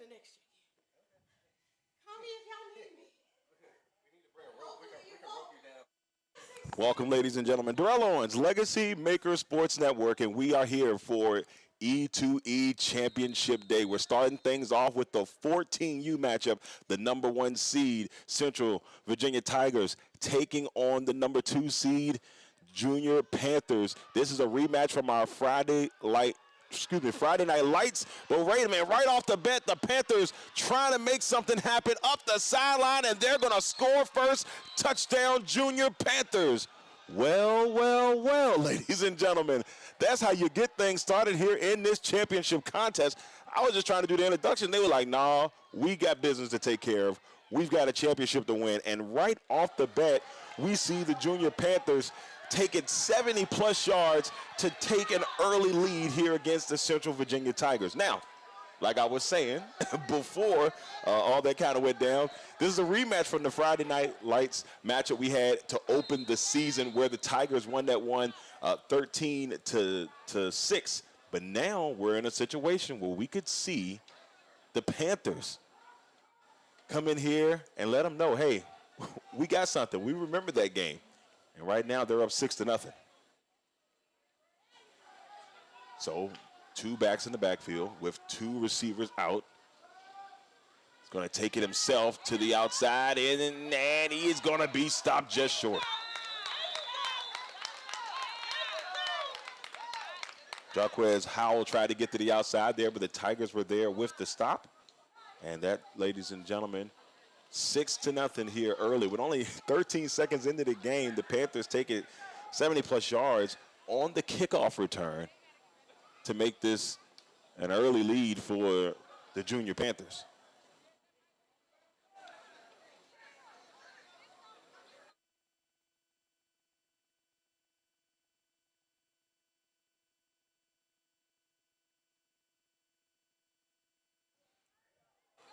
the next year. Call me if y'all need me. We need to bring a rope. We can rope you down. Welcome, ladies and gentlemen. Darrell Owens, LegacyMaker Sports Network, and we are here for E2E Championship Day. We're starting things off with the 14U matchup, the number 1 seed, Central Virginia Tigers, taking on the number 2 seed, Junior Panthers. This is a rematch from our Friday Night Lights. But wait a minute, right off the bat, the Panthers trying to make something happen up the sideline, and they're going to score first. Touchdown, Junior Panthers. Well, ladies and gentlemen, that's how you get things started here in this championship contest. I was just trying to do the introduction. They were like, nah, we got business to take care of. We've got a championship to win. And right off the bat, we see the Junior Panthers taking 70-plus yards to take an early lead here against the Central Virginia Tigers. Now, like I was saying before all that kind of went down, this is a rematch from the Friday Night Lights matchup we had to open the season where the Tigers won that one 13-6. But now we're in a situation where we could see the Panthers come in here and let them know, hey, we got something. We remember that game. And right now they're up 6-0. So 2 backs in the backfield with 2 receivers out. He's going to take it himself to the outside, and he is going to be stopped just short. Jarquez Howell tried to get to the outside there, but the Tigers were there with the stop. And that, ladies and gentlemen, 6-0 here early. With only 13 seconds into the game, the Panthers take it 70-plus yards on the kickoff return to make this an early lead for the Junior Panthers.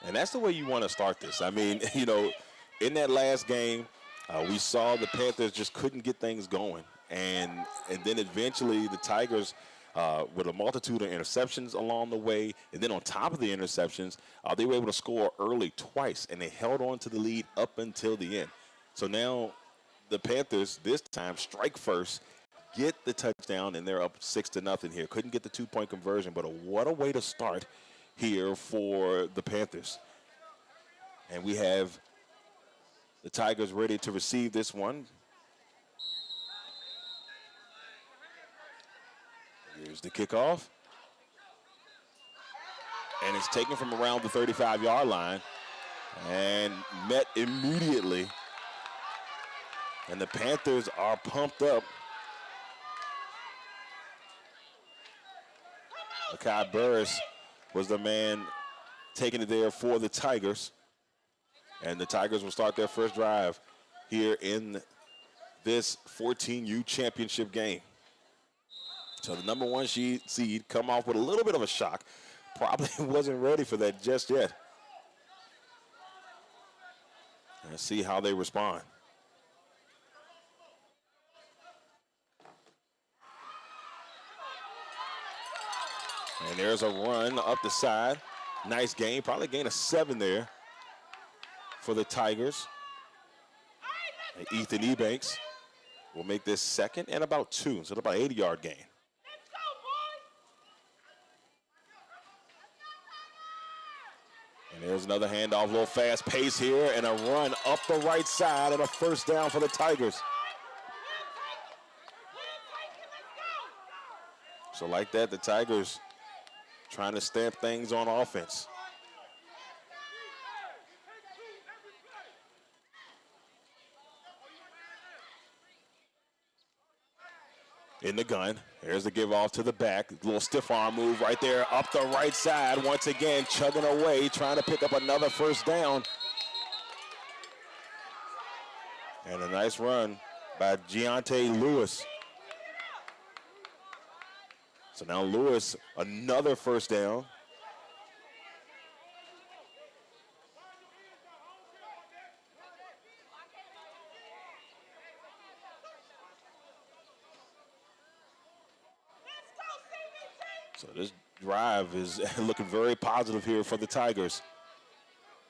And that's the way you want to start this. I mean, you know, in that last game, we saw the Panthers just couldn't get things going. And then eventually the Tigers, with a multitude of interceptions along the way, and then on top of the interceptions, they were able to score early twice, and they held on to the lead up until the end. So now the Panthers this time strike first, get the touchdown, and they're up 6-0 here. Couldn't get the 2-point conversion, but what a way to start here for the Panthers. And we have the Tigers ready to receive this one. Here's the kickoff. And it's taken from around the 35-yard line and met immediately. And the Panthers are pumped up. Akai Burris was the man taking it there for the Tigers. And the Tigers will start their first drive here in this 14U championship game. So the number 1 seed come off with a little bit of a shock. Probably wasn't ready for that just yet. Let's see how they respond. And there's a run up the side. Nice gain, probably gain of 7 there for the Tigers. And Ethan Ebanks will make this second and about 2, so about 80-yard gain. And there's another handoff, a little fast pace here, and a run up the right side and a first down for the Tigers. So like that, the Tigers trying to stamp things on offense. In the gun, there's the give off to the back. A little stiff arm move right there up the right side. Once again, chugging away, trying to pick up another first down. And a nice run by Giante Lewis. So now Lewis, another first down. So this drive is looking very positive here for the Tigers.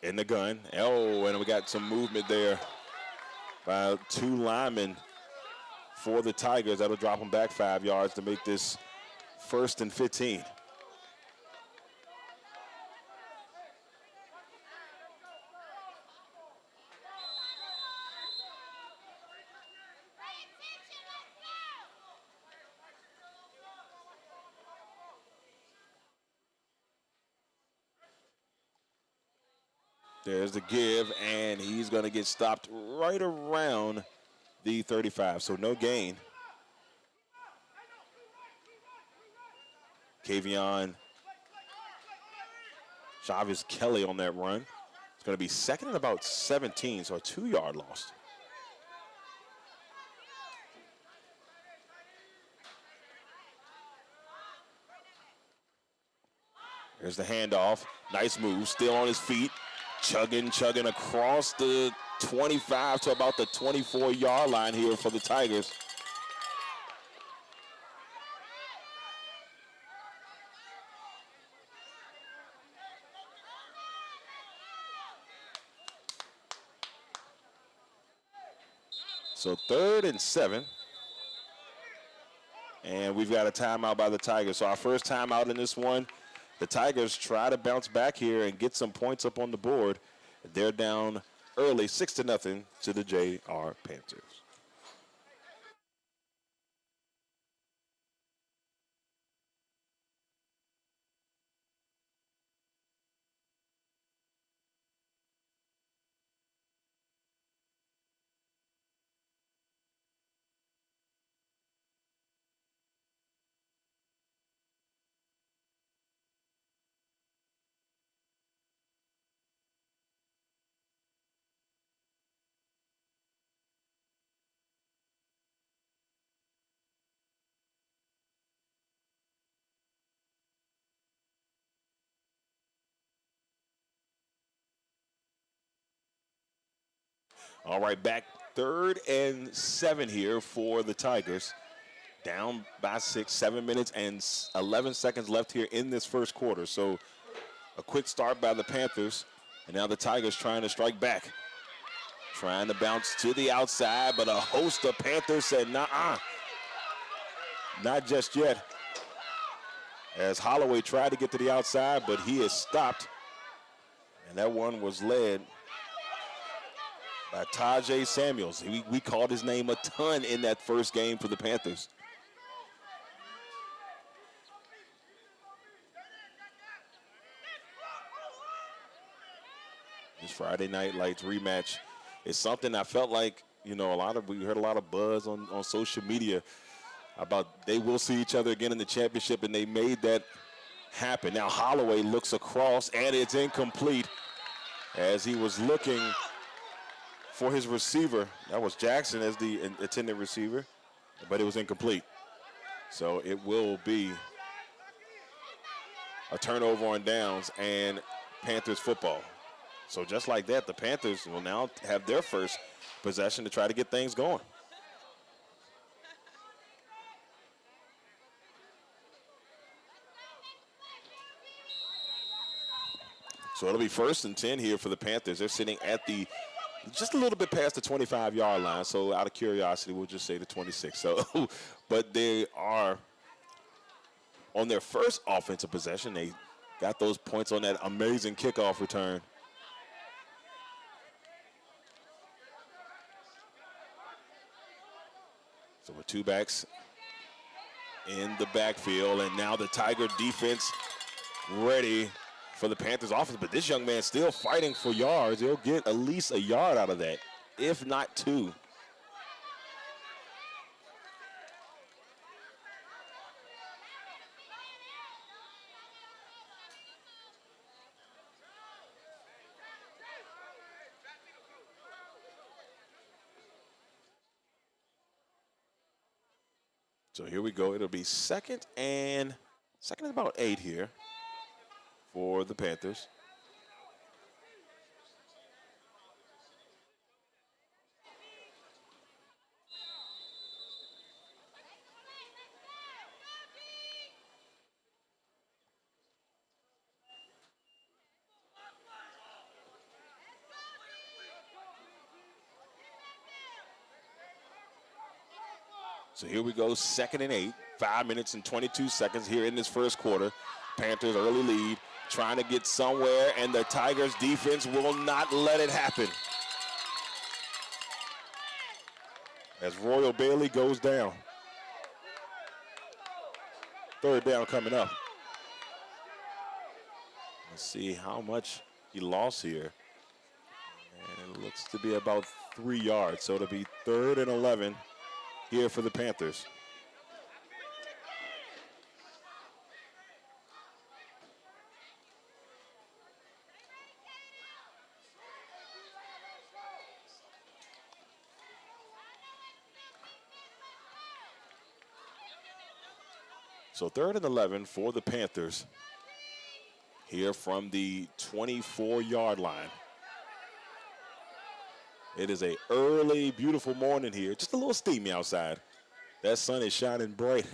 In the gun. Oh, and we got some movement there by two linemen for the Tigers. That'll drop them back 5 yards to make this 1st and 15. There's the give, and he's going to get stopped right around the 35, so no gain. Kavion Chavez Kelly on that run. It's going to be 2nd and about 17, so a 2-yard loss. There's the handoff. Nice move, still on his feet. Chugging across the 25 to about the 24-yard line here for the Tigers. So 3rd and 7. And we've got a timeout by the Tigers. So our first timeout in this one. The Tigers try to bounce back here and get some points up on the board. They're down early, 6-0 to the JR Panthers. All right, back 3rd and 7 here for the Tigers. Down by 6, 7 minutes and 11 seconds left here in this first quarter. So a quick start by the Panthers, and now the Tigers trying to strike back. Trying to bounce to the outside, but a host of Panthers said, nah, not just yet. As Holloway tried to get to the outside, but he is stopped. And that one was led by Tajay Samuels. We called his name a ton in that first game for the Panthers. This Friday Night Lights rematch is something I felt like, we heard a lot of buzz on social media about they will see each other again in the championship, and they made that happen. Now Holloway looks across, and it's incomplete as he was looking for his receiver. That was Jackson as the intended receiver, but it was incomplete. So it will be a turnover on downs and Panthers football. So just like that, the Panthers will now have their first possession to try to get things going. So it'll be 1st and 10 here for the Panthers. They're sitting at just a little bit past the 25-yard line. So out of curiosity, we'll just say the 26. So, but they are on their first offensive possession. They got those points on that amazing kickoff return. So with 2 backs in the backfield, and now the Tiger defense ready for the Panthers offense, but this young man still fighting for yards. He'll get at least a yard out of that, if not 2. So here we go. It'll be 2nd and about 8 here for the Panthers. So here we go, 2nd and 8, 5 minutes and 22 seconds here in this first quarter. Panthers early lead, trying to get somewhere, and the Tigers defense will not let it happen. As Royal Bailey goes down. 3rd down coming up. Let's see how much he lost here. And it looks to be about 3 yards, so it'll be 3rd and 11 here for the Panthers. So 3rd and 11 for the Panthers here from the 24-yard line. It is a early, beautiful morning here. Just a little steamy outside. That sun is shining bright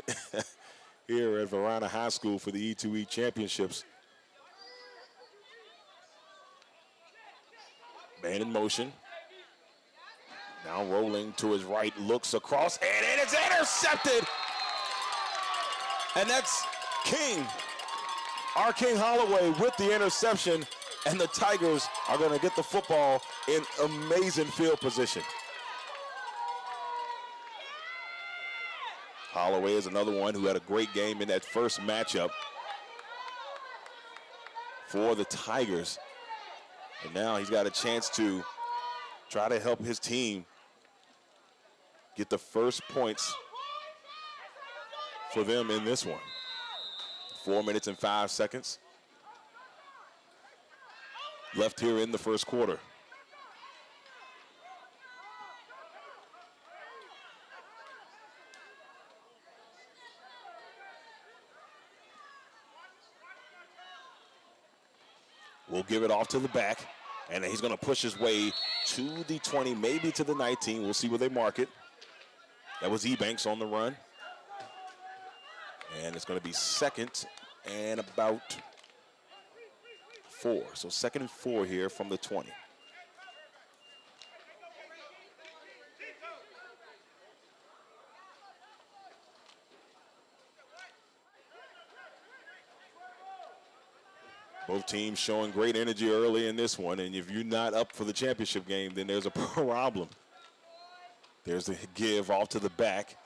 here at Varina High School for the E2E championships. Man in motion. Now rolling to his right, looks across, and it is intercepted. And that's King, our King Holloway with the interception, and the Tigers are going to get the football in amazing field position. Holloway is another one who had a great game in that first matchup for the Tigers. And now he's got a chance to try to help his team get the first points for them in this one. 4 minutes and 5 seconds left here in the first quarter. We'll give it off to the back, and he's going to push his way to the 20, maybe to the 19. We'll see where they mark it. That was Ebanks on the run. And it's going to be 2nd and about 4. So 2nd and 4 here from the 20. Both teams showing great energy early in this one, and if you're not up for the championship game, then there's a problem. There's the give off to the back.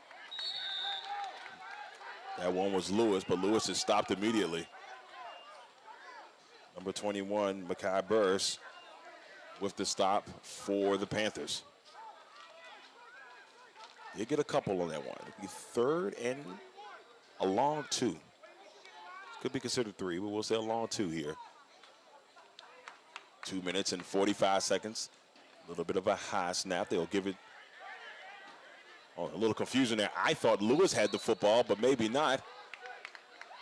That one was Lewis, but Lewis is stopped immediately. Number 21, Makai Burris, with the stop for the Panthers. You get a couple on that one. It'll be 3rd and a long 2. Could be considered 3, but we'll say a long 2 here. 2 minutes and 45 seconds. A little bit of a high snap. They'll give it. Oh, a little confusion there. I thought Lewis had the football, but maybe not.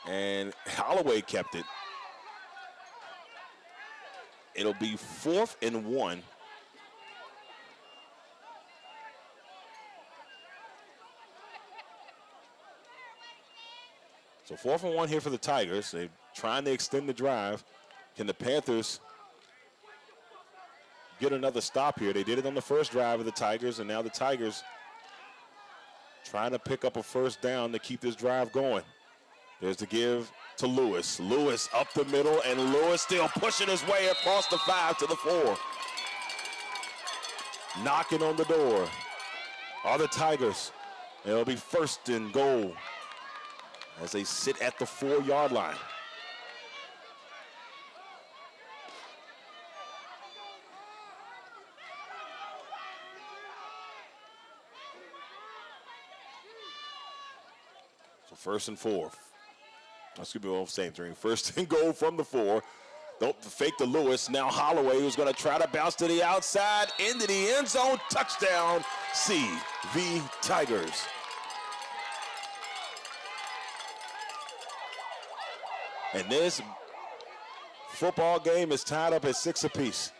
And Holloway kept it. It'll be 4th and 1. So 4th and 1 here for the Tigers. They're trying to extend the drive. Can the Panthers get another stop here? They did it on the first drive of the Tigers, and now the Tigers trying to pick up a first down to keep this drive going. There's the give to Lewis. Lewis up the middle, and Lewis still pushing his way across the 5 to the 4. Knocking on the door are the Tigers. It'll be 1st and goal as they sit at the 4-yard line. So 1st and 4. Excuse me, well, same thing. 1st and goal from the 4. Don't fake to Lewis. Now Holloway, who's going to try to bounce to the outside into the end zone. Touchdown, CV Tigers. And this football game is tied up at 6 apiece.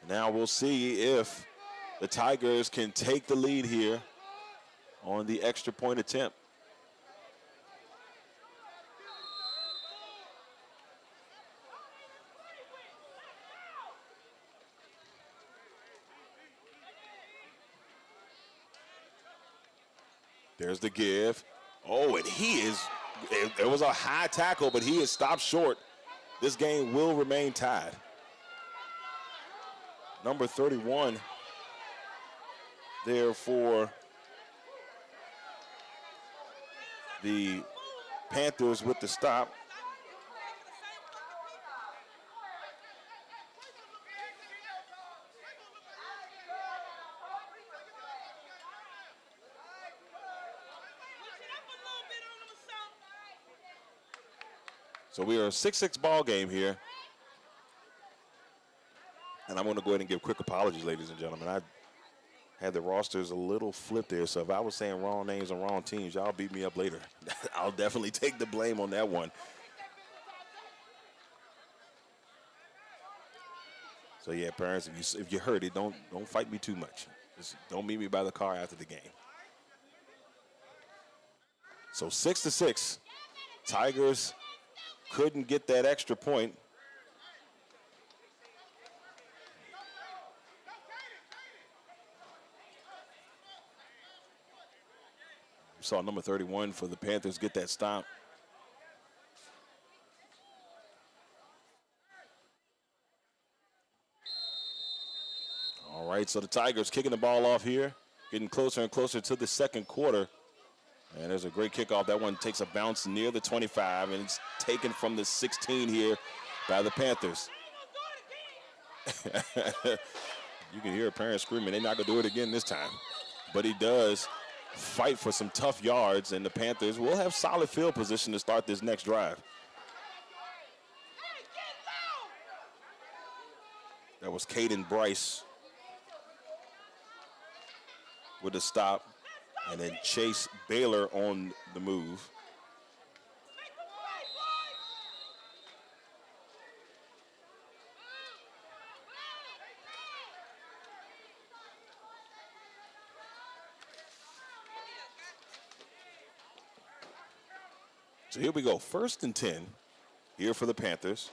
Now we'll see if the Tigers can take the lead here on the extra point attempt. There's the give. Oh, and it was a high tackle, but he is stopped short. This game will remain tied. Number 31 there for the Panthers with the stop. So we are a 6-6 ball game here. And I'm going to go ahead and give quick apologies, ladies and gentlemen. I had the rosters a little flipped there, so if I was saying wrong names and wrong teams, y'all beat me up later. I'll definitely take the blame on that one. So yeah, parents, if you heard it, don't fight me too much. Just don't meet me by the car after the game. So 6-6. Tigers couldn't get that extra point. We saw number 31 for the Panthers get that stop. All right, so the Tigers kicking the ball off here, getting closer and closer to the second quarter. And there's a great kickoff. That one takes a bounce near the 25, and it's taken from the 16 here by the Panthers. You can hear a parent screaming, they're not going to do it again this time. But he does fight for some tough yards, and the Panthers will have solid field position to start this next drive. That was Caden Bryce with a stop, and then Chase Baylor on the move. So here we go, 1st and 10 here for the Panthers.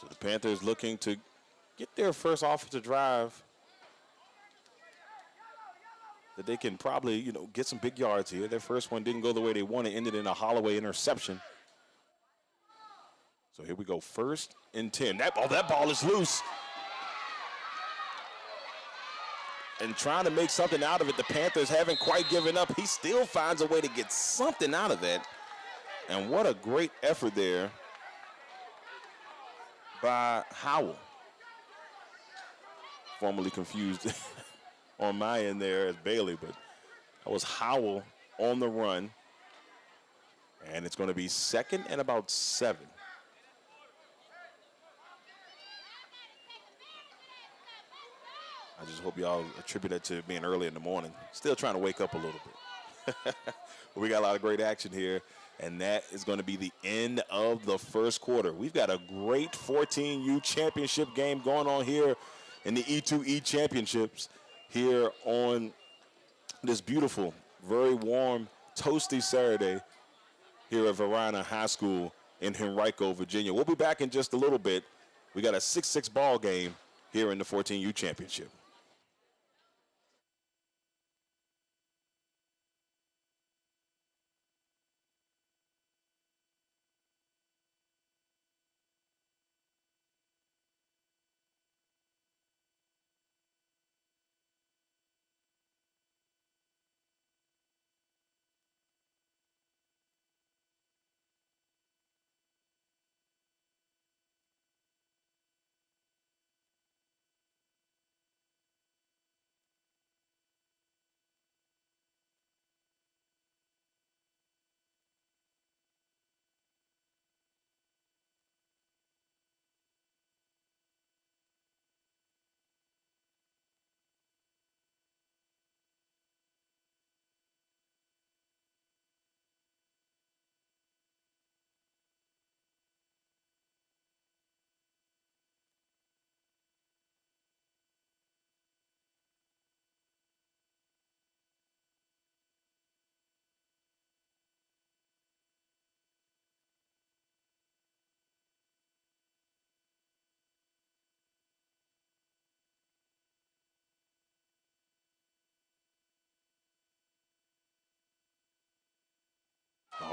So the Panthers looking to get their first offensive drive that they can probably, get some big yards here. Their first one didn't go the way they wanted, ended in a Holloway interception. So here we go, 1st and 10. That ball is loose. And trying to make something out of it, the Panthers haven't quite given up. He still finds a way to get something out of that. And what a great effort there by Howell. Formerly confused on my end there as Bailey, but that was Howell on the run. And it's going to be 2nd and about 7. I just hope y'all attribute that to being early in the morning. Still trying to wake up a little bit. But we got a lot of great action here, and that is going to be the end of the first quarter. We've got a great 14U championship game going on here in the E2E championships here on this beautiful, very warm, toasty Saturday here at Varina High School in Henrico, Virginia. We'll be back in just a little bit. We got a 6-6 ball game here in the 14U championship.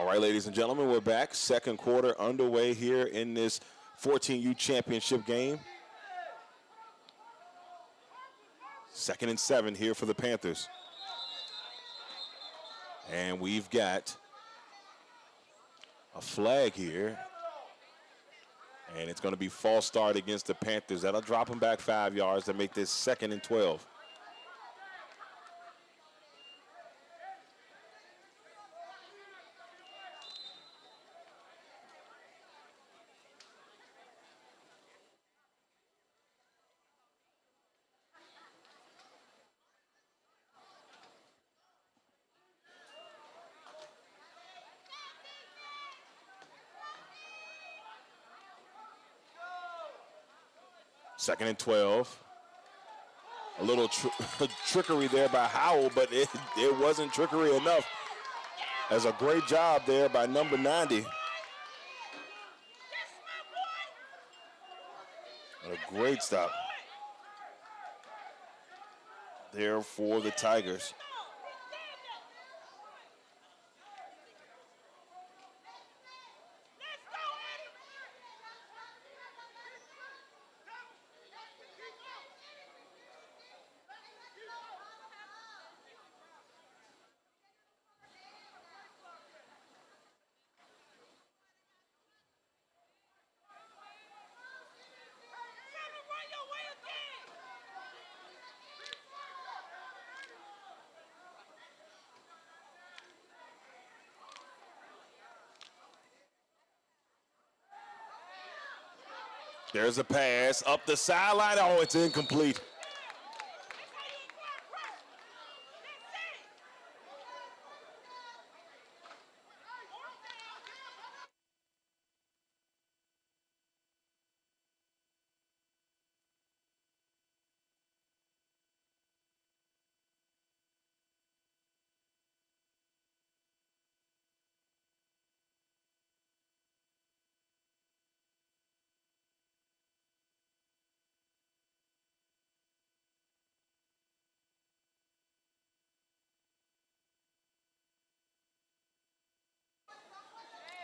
right, ladies and gentlemen, we're back. Second quarter underway here in this 14U championship game. 2nd and 7 here for the Panthers. And we've got a flag here. And it's going to be false start against the Panthers. That'll drop them back 5 yards to make this 2nd and 12. Second and 12. A little trickery there by Howell, but it wasn't trickery enough. As a great job there by number 90. And a great stop there for the Tigers. There's a pass up the sideline. Oh, it's incomplete.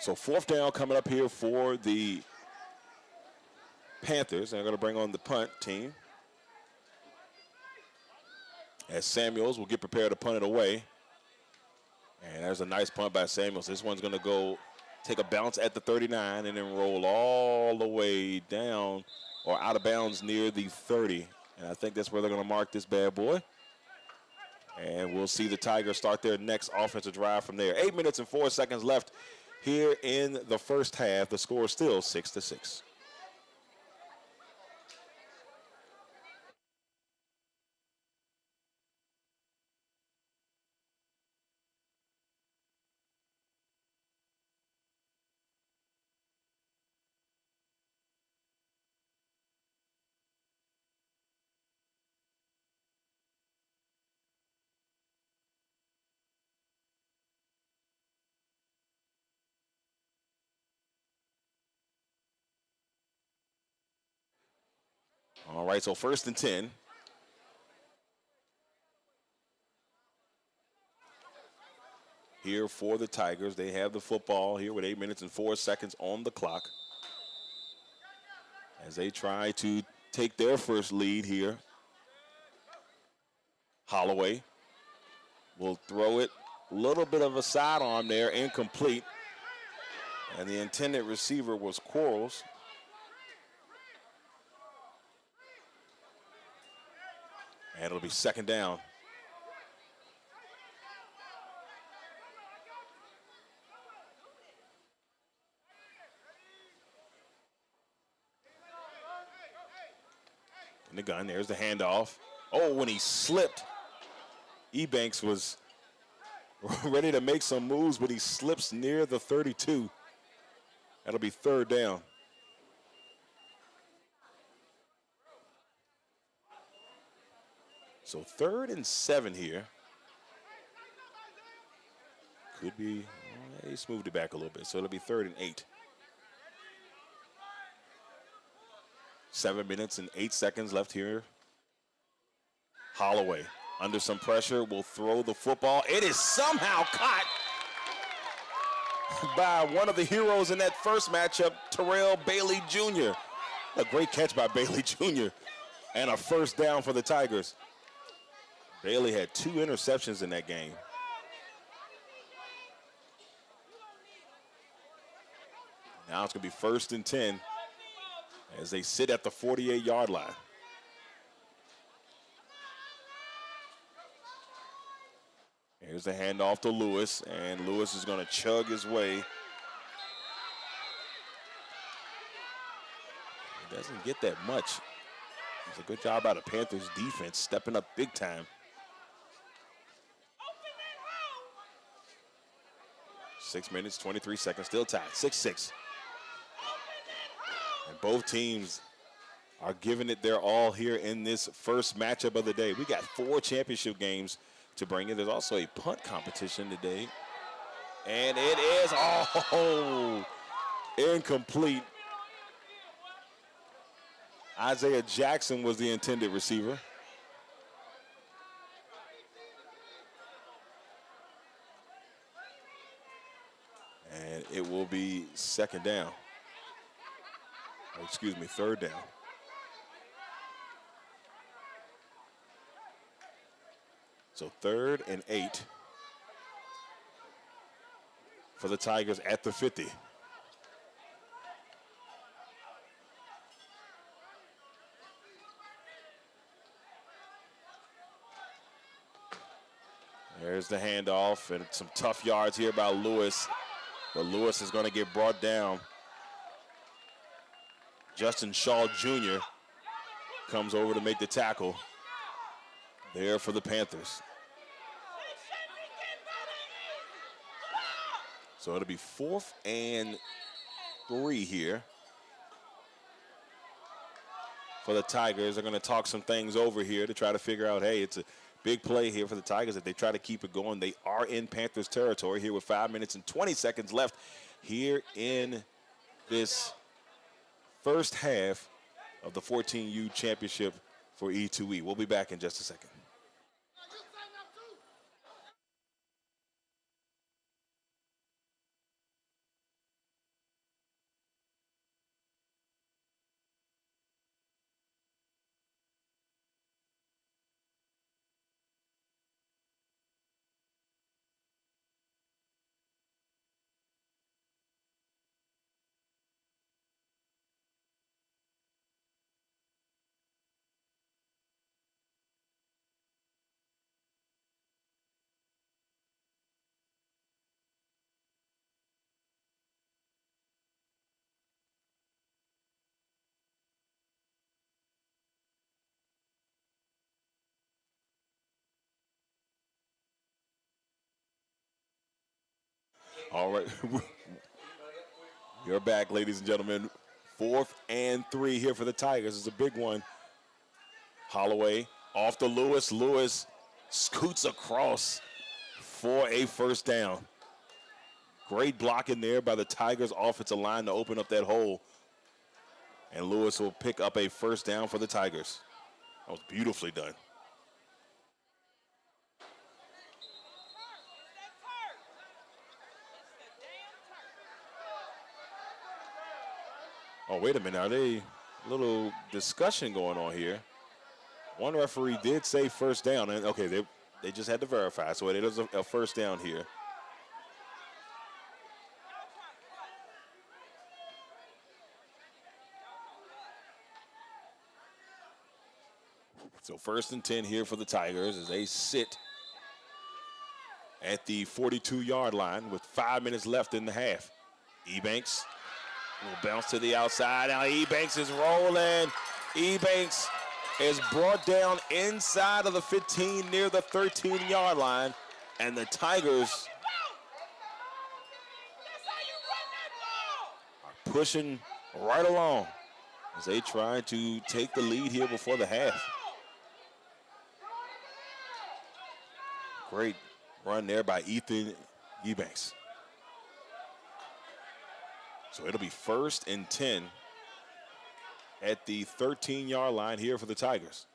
So 4th down coming up here for the Panthers. They're going to bring on the punt team. As Samuels will get prepared to punt it away. And there's a nice punt by Samuels. This one's going to go take a bounce at the 39 and then roll all the way down or out of bounds near the 30. And I think that's where they're going to mark this bad boy. And we'll see the Tigers start their next offensive drive from there. 8 minutes and 4 seconds left here in the first half. The score is still 6-6. All right, so 1st and 10. Here for the Tigers. They have the football here with 8 minutes and 4 seconds on the clock. As they try to take their first lead here. Holloway will throw it. A little bit of a sidearm there, incomplete. And the intended receiver was Quarles. And it'll be 2nd down. In the gun, there's the handoff. Oh, when he slipped, Ebanks was ready to make some moves, but he slips near the 32. That'll be 3rd down. So 3rd and 7 here. Could be, he smoothed it back a little bit, so it'll be 3rd and 8. 7 minutes and 8 seconds left here. Holloway, under some pressure, will throw the football. It is somehow caught by one of the heroes in that first matchup, Darrell Bailey Jr. A great catch by Bailey Jr. and a first down for the Tigers. Bailey had 2 interceptions in that game. Now it's going to be 1st and 10 as they sit at the 48-yard line. Here's the handoff to Lewis, and Lewis is going to chug his way. He doesn't get that much. It's a good job by the Panthers defense, stepping up big time. 6 minutes, 23 seconds, still tied, 6-6. And both teams are giving it their all here in this first matchup of the day. We got 4 championship games to bring in. There's also a punt competition today. And it is, incomplete. Isaiah Jackson was the intended receiver. And it will be 2nd down. Or excuse me, 3rd down. So 3rd and 8 for the Tigers at the 50. There's the handoff and some tough yards here by Lewis. But Lewis is going to get brought down. Justin Shaw Jr. comes over to make the tackle there for the Panthers. So it'll be 4th and 3 here for the Tigers. They're going to talk some things over here to try to figure out, hey, it's a big play here for the Tigers. If they try to keep it going, they are in Panthers territory here with 5 minutes and 20 seconds left here in this first half of the 14U championship for E2E. We'll be back in just a second. All right. You're back, ladies and gentlemen. 4th and 3 here for the Tigers. It's a big one. Holloway off to Lewis. Lewis scoots across for a first down. Great blocking there by the Tigers offensive line to open up that hole. And Lewis will pick up a first down for the Tigers. That was beautifully done. Oh, wait a minute. Are they a little discussion going on here? One referee did say first down. And okay, they just had to verify. So it is a first down here. So 1st and 10 here for the Tigers as they sit at the 42-yard line with 5 minutes left in the half. Ebanks will bounce to the outside. Now Ebanks is rolling. Ebanks is brought down inside of the 15 near the 13-yard line. And the Tigers are pushing right along as they try to take the lead here before the half. Great run there by Ethan Ebanks. So it'll be 1st and 10 at the 13-yard line here for the Tigers.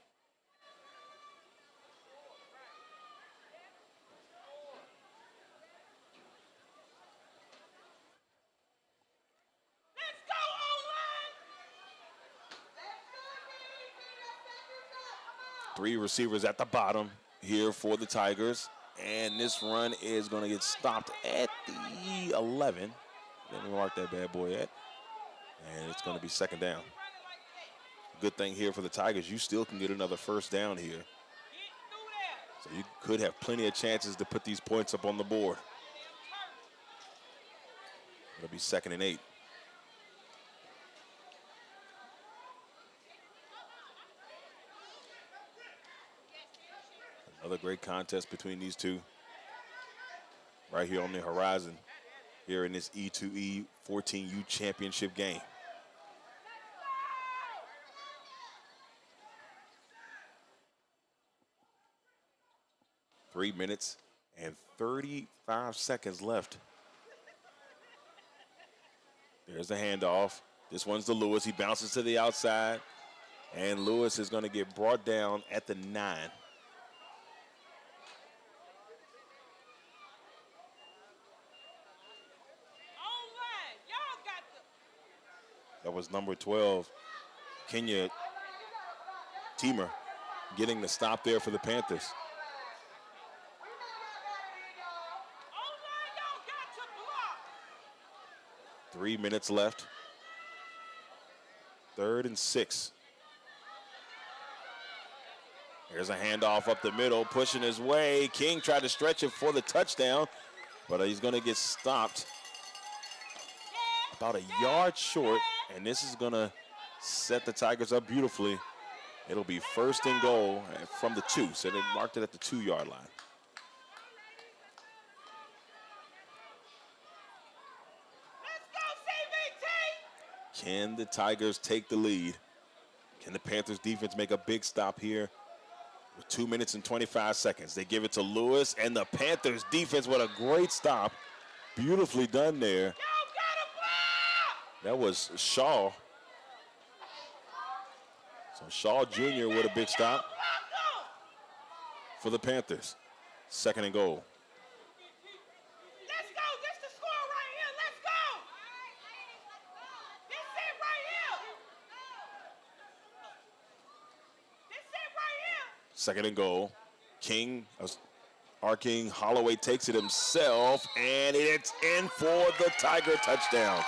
Three receivers at the bottom here for the Tigers. And this run is going to get stopped at the 11. Didn't mark that bad boy yet. And it's going to be second down. Good thing here for the Tigers, you still can get another first down here. So you could have plenty of chances to put these points up on the board. It'll be 2nd and 8. Another great contest between these two right here on the horizon here in this E2E 14U championship game. Three minutes and 35 seconds left. There's the handoff. This one's to Lewis. He bounces to the outside, and Lewis is going to get brought down at the 9. That was number 12, Kenya Teamer, getting the stop there for the Panthers. Three minutes left. 3rd and 6. Here's a handoff up the middle, pushing his way. King tried to stretch it for the touchdown, but he's going to get stopped about a yard short, and this is going to set the Tigers up beautifully. It'll be 1st and goal from the 2, so they marked it at the 2-yard line. Can the Tigers take the lead? Can the Panthers defense make a big stop here with 2 minutes and 25 seconds? They give it to Lewis, and the Panthers defense, what a great stop. Beautifully done there. That was Shaw. So Shaw Jr. with a big stop for the Panthers. 2nd and goal. Second and goal. King, our King Holloway takes it himself, and it's in for the Tiger touchdown.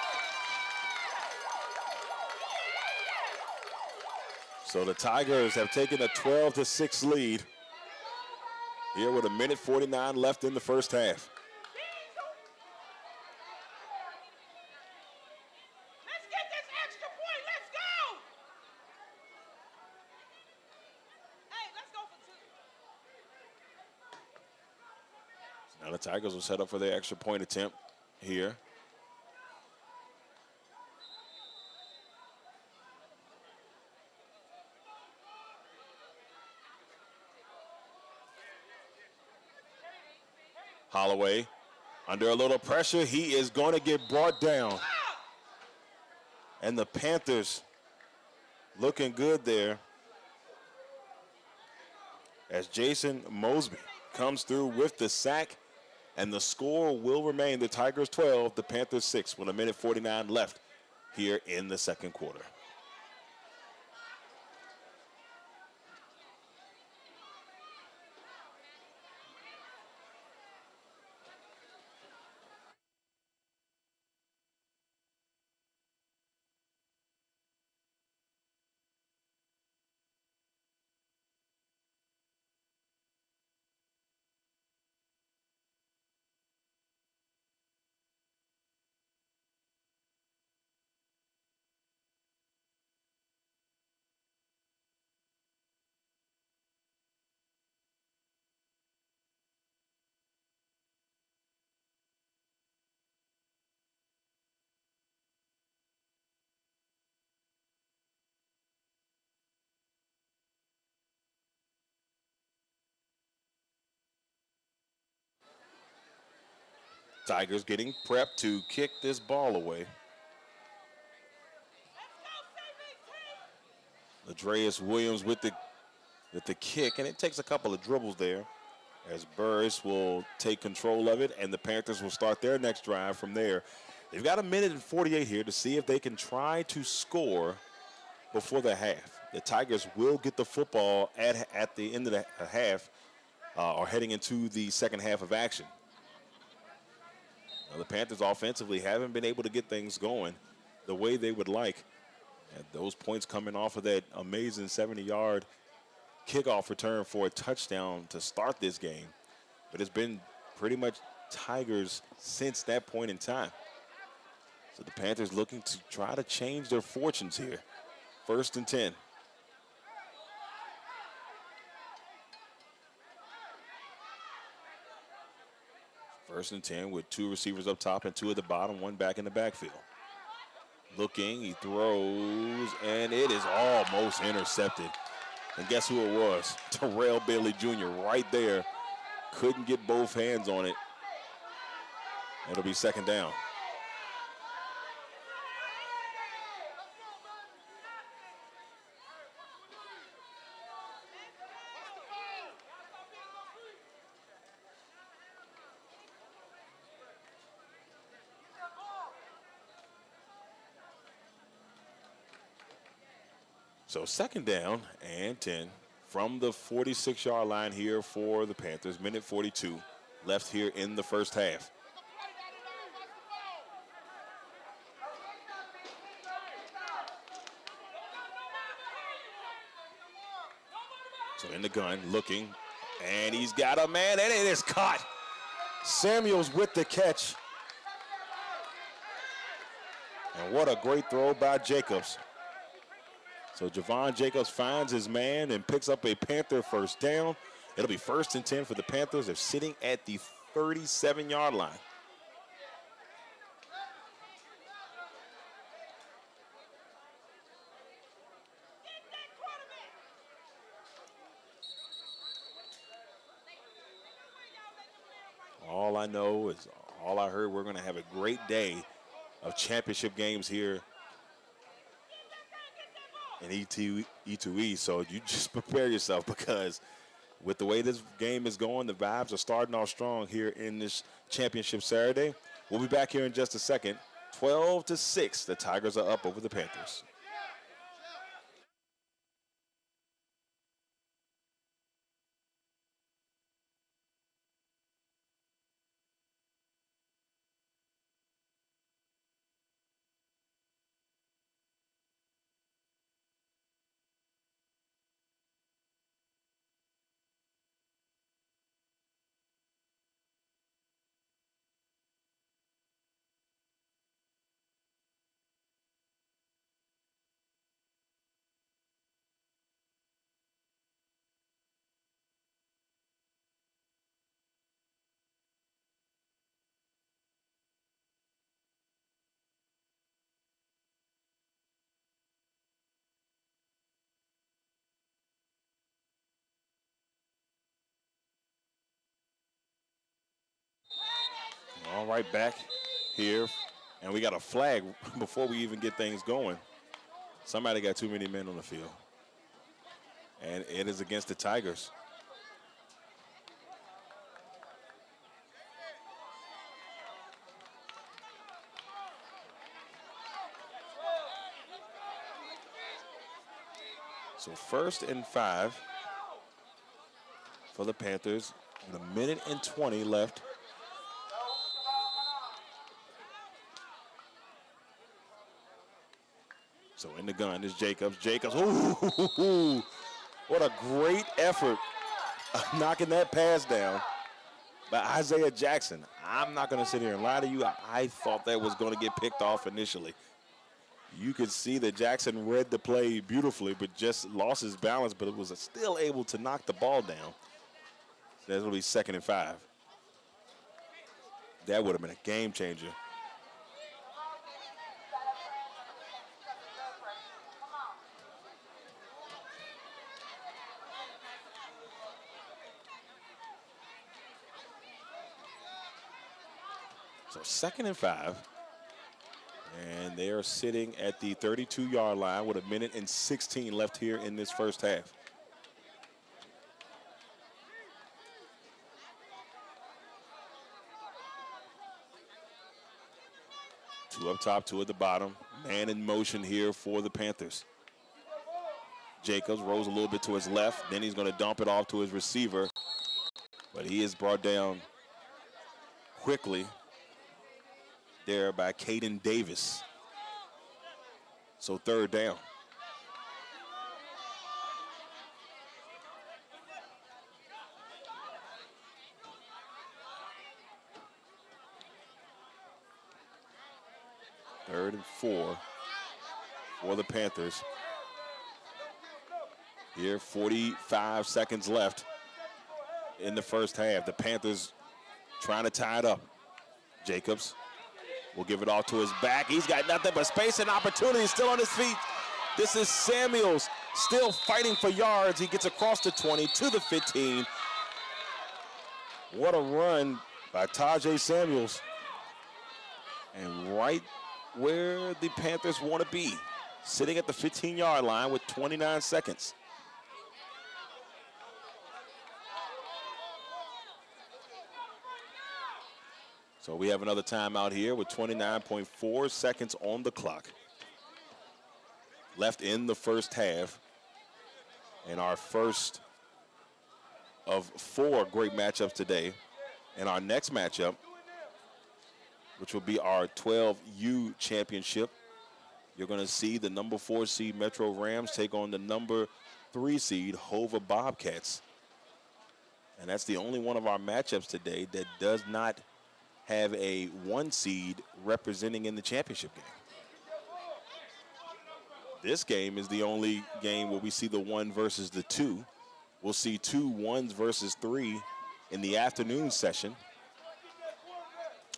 So the Tigers have taken a 12-6 lead here with 1:49 left in the first half. Now the Tigers will set up for their extra point attempt here. Holloway under a little pressure. He is going to get brought down. And the Panthers looking good there as Jason Mosby comes through with the sack. And the score will remain the Tigers 12, the Panthers 6, with 1:49 left here in the second quarter. Tigers getting prepped to kick this ball away. Ladreus Williams with the kick, and it takes a couple of dribbles there as Burris will take control of it, and the Panthers will start their next drive from there. They've got 1:48 here to see if they can try to score before the half. the Tigers will get the football at the end of the half or heading into the second half of action. Now, the Panthers offensively haven't been able to get things going the way they would like. And those points coming off of that amazing 70-yard kickoff return for a touchdown to start this game. But it's been pretty much Tigers since that point in time. So the Panthers looking to try to change their fortunes here. 1st and 10. First and 10 with 2 receivers up top and 2 at the bottom, 1 back in the backfield. Looking, he throws, and it is almost intercepted. And guess who it was? Darrell Bailey Jr. right there. Couldn't get both hands on it. It'll be 2nd down. So 2nd down and 10 from the 46-yard line here for the Panthers. Minute 42 left here in the first half. So in the gun, looking, and he's got a man, and it is caught. Samuels with the catch. And what a great throw by Jacobs. So Javon Jacobs finds his man and picks up a Panther 1st down. It'll be 1st and 10 for the Panthers. They're sitting at the 37-yard line. All I know is, all I heard, we're going to have a great day of championship games here in E2E, so you just prepare yourself, because with the way this game is going, the vibes are starting off strong here in this championship Saturday. We'll be back here in just a second. 12-6, the Tigers are up over the Panthers. All right, back here, and we got a flag before we even get things going. Somebody got too many men on the field, and it is against the Tigers. So 1st and 5 for the Panthers, with 1:20 left. So in the gun is Jacobs. Jacobs, ooh, what a great effort of knocking that pass down by Isaiah Jackson. I'm not going to sit here and lie to you. I thought that was going to get picked off initially. You could see that Jackson read the play beautifully, but just lost his balance, but it was still able to knock the ball down. That'll be 2nd and 5. That would have been a game changer. So 2nd and 5, and they are sitting at the 32-yard line with 1:16 left here in this first half. Two up top, 2 at the bottom. Man in motion here for the Panthers. Jacobs rolls a little bit to his left. Then he's going to dump it off to his receiver. But he is brought down quickly there by Caden Davis. So 3rd down. Third and 4 for the Panthers. Here, 45 seconds left in the first half. The Panthers trying to tie it up. Jacobs will give it off to his back. He's got nothing but space and opportunity, still on his feet. This is Samuels still fighting for yards. He gets across the 20 to the 15. What a run by Tajay Samuels. And right where the Panthers want to be, sitting at the 15-yard line with 29 seconds. So we have another timeout here with 29.4 seconds on the clock. Left in the first half. And our first of 4 great matchups today. And our next matchup, which will be our 12U championship. You're going to see the number 4 seed Metro Rams take on the number 3 seed Hova Bobcats. And that's the only one of our matchups today that does not have a 1 seed representing in the championship game. This game is the only game where we see the 1 versus the 2. We'll see 2 1s versus 3 in the afternoon session.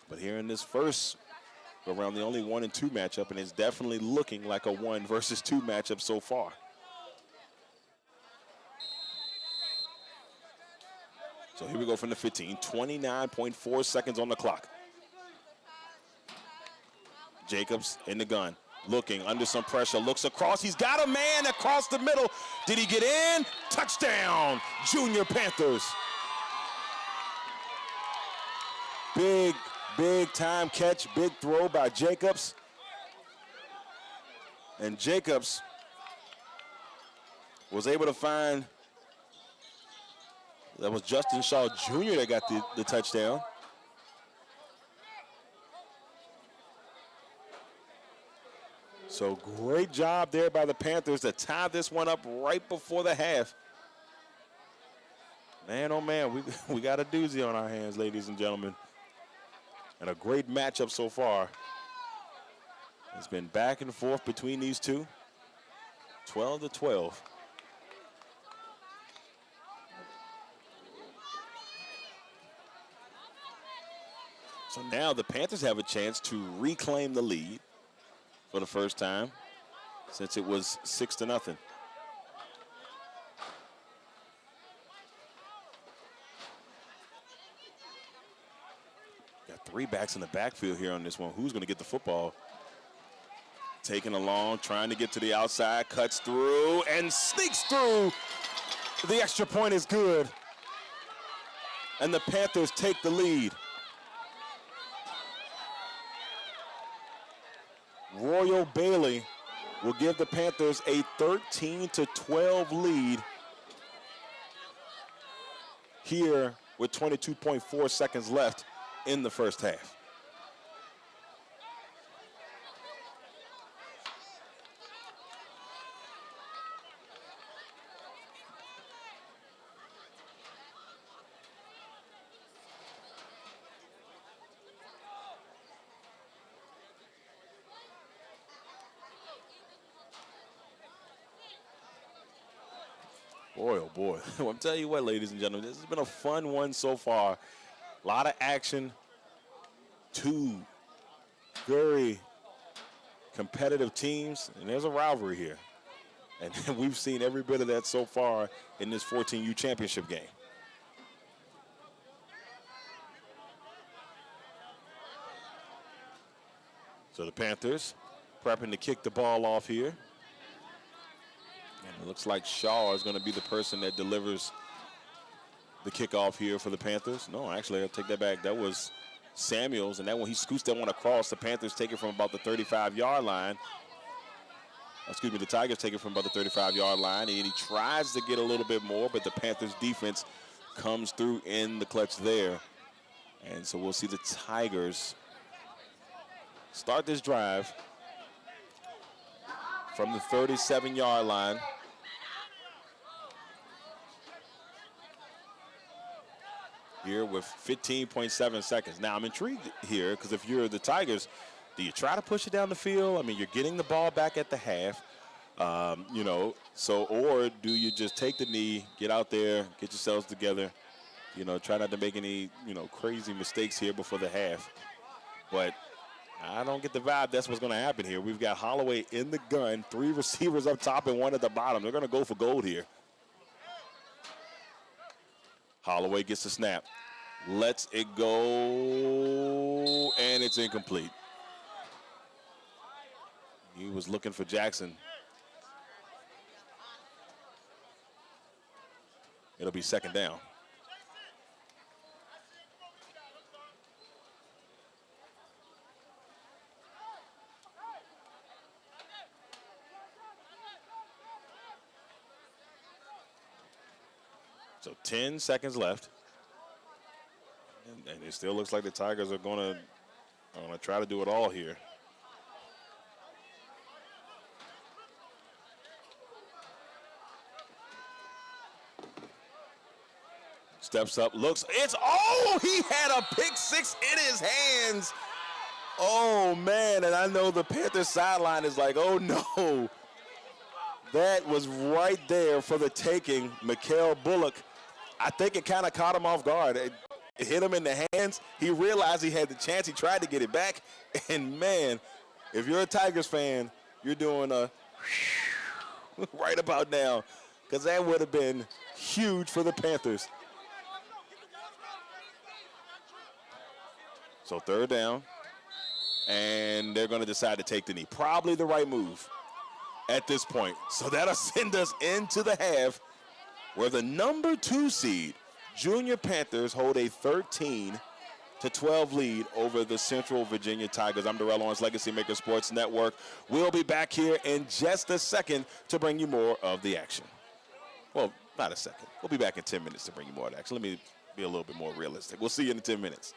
But here in this first go-round, the only 1 and 2 matchup, and it's definitely looking like a 1 versus 2 matchup so far. So here we go from the 15, 29.4 seconds on the clock. Jacobs in the gun, looking under some pressure, looks across. He's got a man across the middle. Did he get in? Touchdown, Junior Panthers. Big time catch, big throw by Jacobs. And Jacobs was able to find, that was Justin Shaw Jr. that got the touchdown. So great job there by the Panthers to tie this one up right before the half. Man, oh man, we got a doozy on our hands, ladies and gentlemen. And a great matchup so far. It's been back and forth between these two. 12-12. So now the Panthers have a chance to reclaim the lead for the first time since it was 6-0. Got 3 backs in the backfield here on this one. Who's going to get the football? Taking along, trying to get to the outside, cuts through and sneaks through. The extra point is good. And the Panthers take the lead. Royal Bailey will give the Panthers a 13-12 lead here with 22.4 seconds left in the first half. Boy, oh boy. I'm telling you what, ladies and gentlemen, this has been a fun one so far. A lot of action. 2 very competitive teams, and there's a rivalry here. And we've seen every bit of that so far in this 14U championship game. So the Panthers prepping to kick the ball off here. And it looks like Shaw is going to be the person that delivers the kickoff here for the Panthers. No, actually, I'll take that back. That was Samuels, and that one, he scoots that one across. The Panthers take it from about the 35-yard line. Excuse me, the Tigers take it from about the 35-yard line, and he tries to get a little bit more, but the Panthers defense comes through in the clutch there. And so we'll see the Tigers start this drive from the 37-yard line. Here with 15.7 seconds. Now, I'm intrigued here because if you're the Tigers, do you try to push it down the field? I mean, you're getting the ball back at the half, you know, so, or do you just take the knee, get out there, get yourselves together, you know, try not to make any, you know, crazy mistakes here before the half. But I don't get the vibe that's what's going to happen here. We've got Holloway in the gun, 3 receivers up top and 1 at the bottom. They're going to go for gold here. Holloway gets the snap, lets it go, and it's incomplete. He was looking for Jackson. It'll be second down. So 10 seconds left. And it still looks like the Tigers are going to try to do it all here. Steps up, looks, he had a pick six in his hands. Oh, man, and I know the Panthers sideline is like, oh, no. That was right there for the taking. Mikael Bullock, I think it kind of caught him off guard. It hit him in the hands. He realized he had the chance. He tried to get it back. And, man, if you're a Tigers fan, you're doing a right about now because that would have been huge for the Panthers. So third down, and they're going to decide to take the knee. Probably the right move at this point. So that'll send us into the half where the number 2 seed, Junior Panthers, hold a 13-12 lead over the Central Virginia Tigers. I'm Darrell, Owens, LegacyMaker Sports Network. We'll be back here in just a second to bring you more of the action. Well, not a second. We'll be back in 10 minutes to bring you more of the action. Let me be a little bit more realistic. We'll see you in 10 minutes.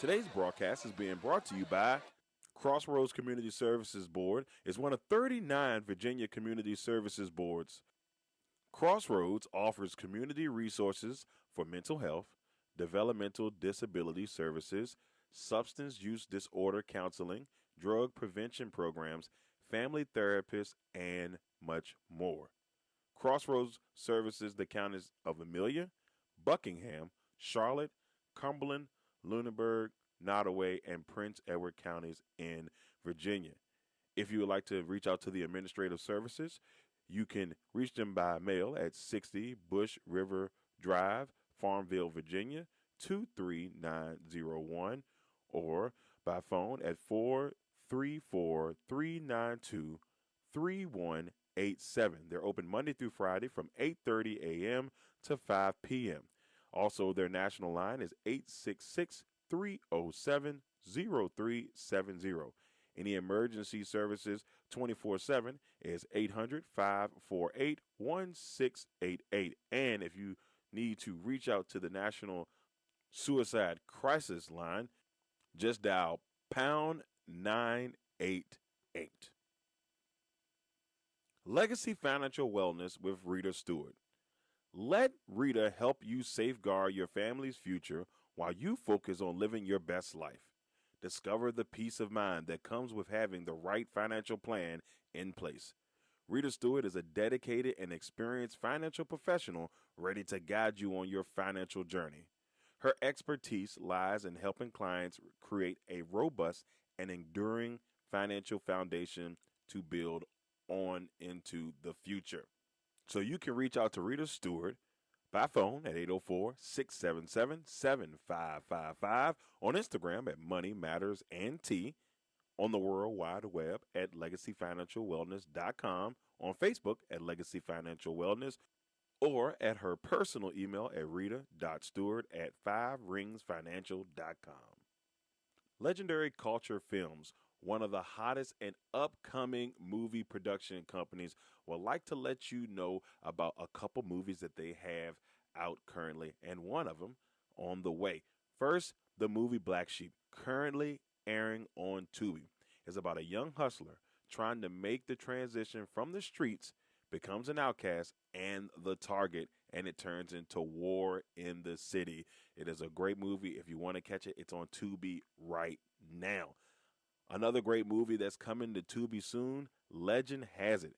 Today's broadcast is being brought to you by Crossroads Community Services Board. Is one of 39 Virginia Community Services Boards. Crossroads offers community resources for mental health, developmental disability services, substance use disorder counseling, drug prevention programs, family therapists, and much more. Crossroads services the counties of Amelia, Buckingham, Charlotte, Cumberland, Lunenburg, Nottoway, and Prince Edward counties in Virginia. If you would like to reach out to the administrative services, you can reach them by mail at 60 Bush River Drive, Farmville, Virginia, 23901, or by phone at 434-392-3187. They're open Monday through Friday from 8:30 a.m. to 5 p.m. Also, their national line is 866-307-0370. Any emergency services 24/7 is 800-548-1688. And if you need to reach out to the National Suicide Crisis Line, just dial pound 988. Legacy Financial Wellness with Rita Stewart. Let Rita help you safeguard your family's future while you focus on living your best life. Discover the peace of mind that comes with having the right financial plan in place. Rita Stewart is a dedicated and experienced financial professional ready to guide you on your financial journey. Her expertise lies in helping clients create a robust and enduring financial foundation to build on into the future. So you can reach out to Rita Stewart by phone at 804-677-7555, on Instagram at Money Matters NT, on the World Wide Web at LegacyFinancialWellness.com, on Facebook at Legacy Financial Wellness, or at her personal email at rita.stewart@5ringsfinancial.com. Legendary Culture Films, one of the hottest and upcoming movie production companies, would like to let you know about a couple movies that they have out currently, and one of them on the way. First, the movie Black Sheep, currently airing on Tubi, is about a young hustler trying to make the transition from the streets, becomes an outcast and the target, and it turns into war in the city. It is a great movie. If you want to catch it, it's on Tubi right now. Another great movie that's coming to Tubi soon, Legend Has It.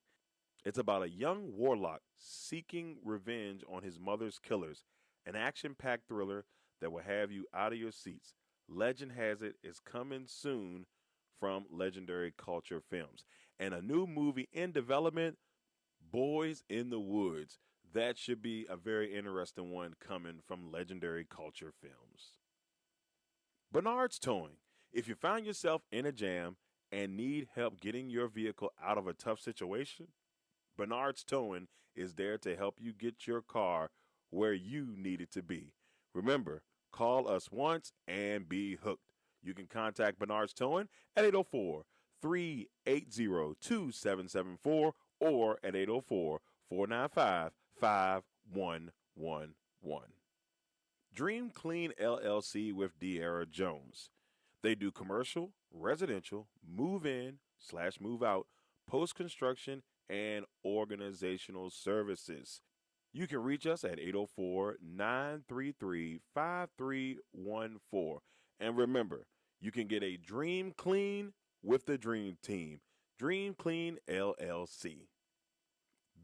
It's about a young warlock seeking revenge on his mother's killers, an action-packed thriller that will have you out of your seats. Legend Has It is coming soon from Legendary Culture Films. And a new movie in development, Boys in the Woods. That should be a very interesting one coming from Legendary Culture Films. Bernard's Towing. If you find yourself in a jam and need help getting your vehicle out of a tough situation, Bernard's Towing is there to help you get your car where you need it to be. Remember, call us once and be hooked. You can contact Bernard's Towing at 804-380-2774 or at 804-495-5111. Dream Clean LLC with De'Ara Jones. They do commercial, residential, move-in/move out, post-construction, and organizational services. You can reach us at 804-933-5314. And remember, you can get a Dream Clean with the Dream Team. Dream Clean LLC.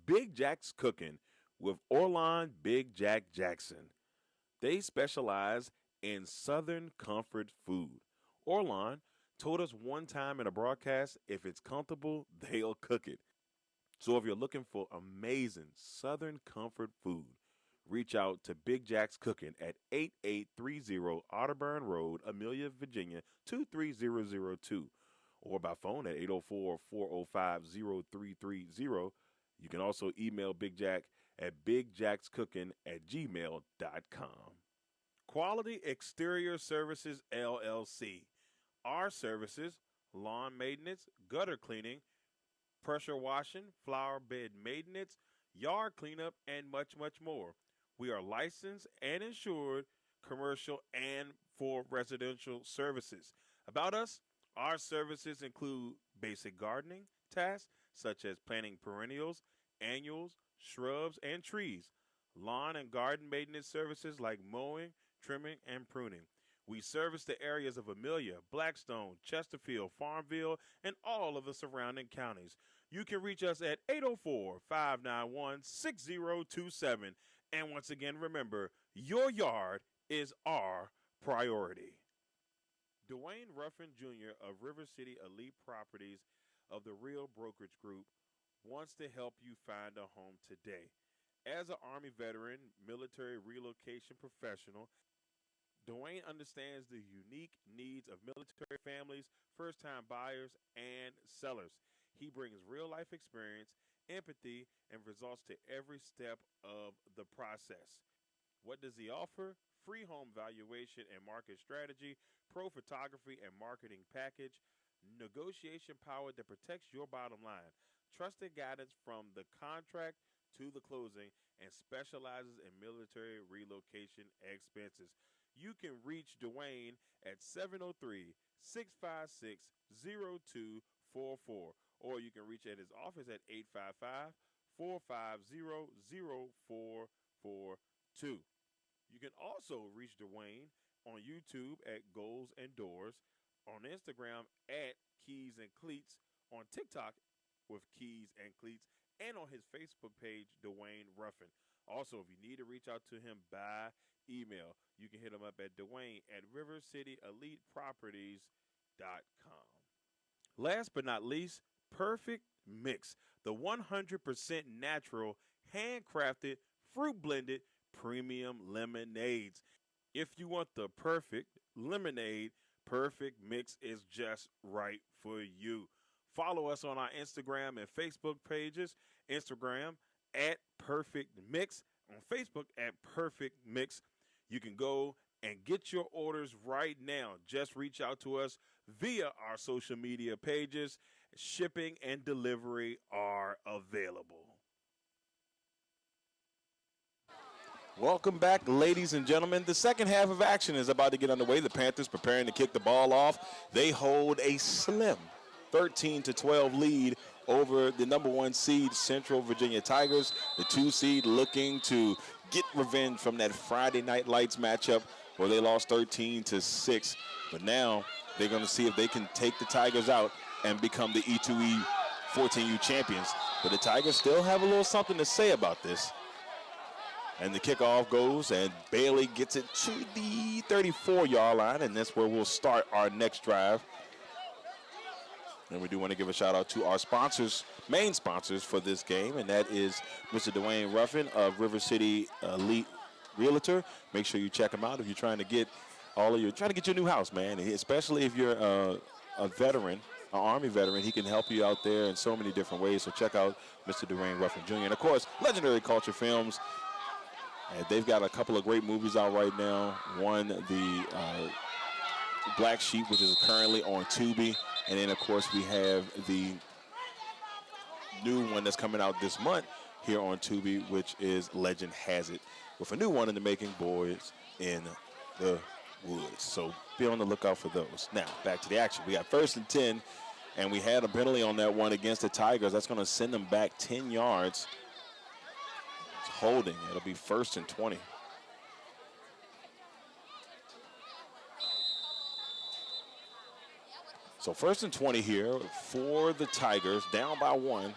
Big Jack's Cooking with Orlon Big Jack Jackson. They specialize in Southern comfort food. Orlon told us one time in a broadcast, if it's comfortable, they'll cook it. So if you're looking for amazing Southern comfort food, reach out to Big Jack's Cooking at 8830 Otterburn Road, Amelia, Virginia, 23002, or by phone at 804-405-0330. You can also email Big Jack at bigjackscooking@gmail.com. Quality Exterior Services, LLC. Our services, lawn maintenance, gutter cleaning, pressure washing, flower bed maintenance, yard cleanup, and much, much more. We are licensed and insured commercial, and for residential services. About us, our services include basic gardening tasks such as planting perennials, annuals, shrubs, and trees, lawn and garden maintenance services like mowing, trimming, and pruning. We service the areas of Amelia, Blackstone, Chesterfield, Farmville, and all of the surrounding counties. You can reach us at 804 591 6027. And once again, remember, your yard is our priority. Dwayne Ruffin Jr. of River City Elite Properties of the Real Brokerage Group wants to help you find a home today. As an Army veteran, military relocation professional, Dwayne understands the unique needs of military families, first-time buyers, and sellers. He brings real-life experience, empathy, and results to every step of the process. What does he offer? Free home valuation and market strategy, pro photography and marketing package, negotiation power that protects your bottom line, trusted guidance from the contract to the closing, and specializes in military relocation expenses. You can reach Dwayne at 703 656 0244, or you can reach at his office at 855 450 0442. You can also reach Dwayne on YouTube at Goals and Doors, on Instagram at Keys and Cleats, on TikTok with Keys and Cleats, and on his Facebook page, Dwayne Ruffin. Also, if you need to reach out to him by email, you can hit him up at Dwayne at rivercityeeliteproperties.com. Last but not least, Perfect Mix, the 100% natural, handcrafted, fruit blended premium lemonades. If you want the perfect lemonade, Perfect Mix is just right for you. Follow us on our Instagram and Facebook pages. Instagram at Perfect Mix, on Facebook at Perfect Mix. You can go and get your orders right now. Just reach out to us via our social media pages. Shipping and delivery are available. Welcome back, ladies and gentlemen. The second half of action is about to get underway. The Panthers preparing to kick the ball off. They hold a slim 13-12 lead over the number 1 seed Central Virginia Tigers. The 2 seed looking to get revenge from that Friday Night Lights matchup where they lost 13-6. But now they're going to see if they can take the Tigers out and become the E2E 14U champions. But the Tigers still have a little something to say about this. And the kickoff goes, and Bailey gets it to the 34-yard line, and that's where we'll start our next drive. And we do want to give a shout-out to our sponsors, main sponsors for this game, and that is Mr. Dwayne Ruffin of River City Elite Realtor. Make sure you check him out if you're trying to get your new house, man. Especially if you're a veteran, an Army veteran, he can help you out there in so many different ways. So check out Mr. Dwayne Ruffin Jr. And, of course, Legendary Culture Films. And they've got a couple of great movies out right now. One, the Black Sheep, which is currently on Tubi. And then, of course, we have the new one that's coming out this month here on Tubi, which is Legend Has It, with a new one in the making, Boys in the Woods. So be on the lookout for those. Now, back to the action. We got 1st and 10, and we had a penalty on that one against the Tigers. That's going to send them back 10 yards. Holding. It'll be 1st and 20. So 1st and 20 here for the Tigers, down by 1, and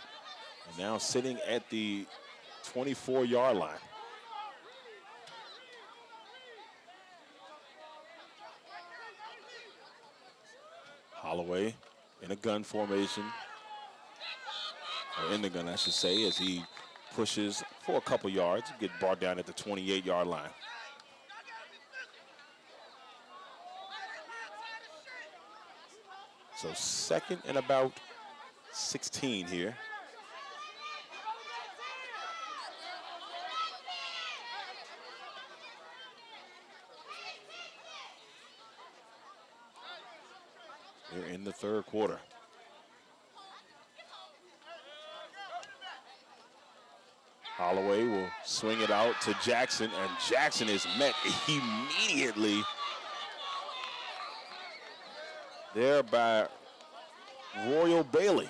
now sitting at the 24-yard line. Holloway in a gun formation, or in the gun, I should say, as he pushes for a couple yards, get brought down at the 28-yard line. So 2nd and about 16 here. We're in the 3rd quarter. Holloway will swing it out to Jackson, and Jackson is met immediately there by Royal Bailey.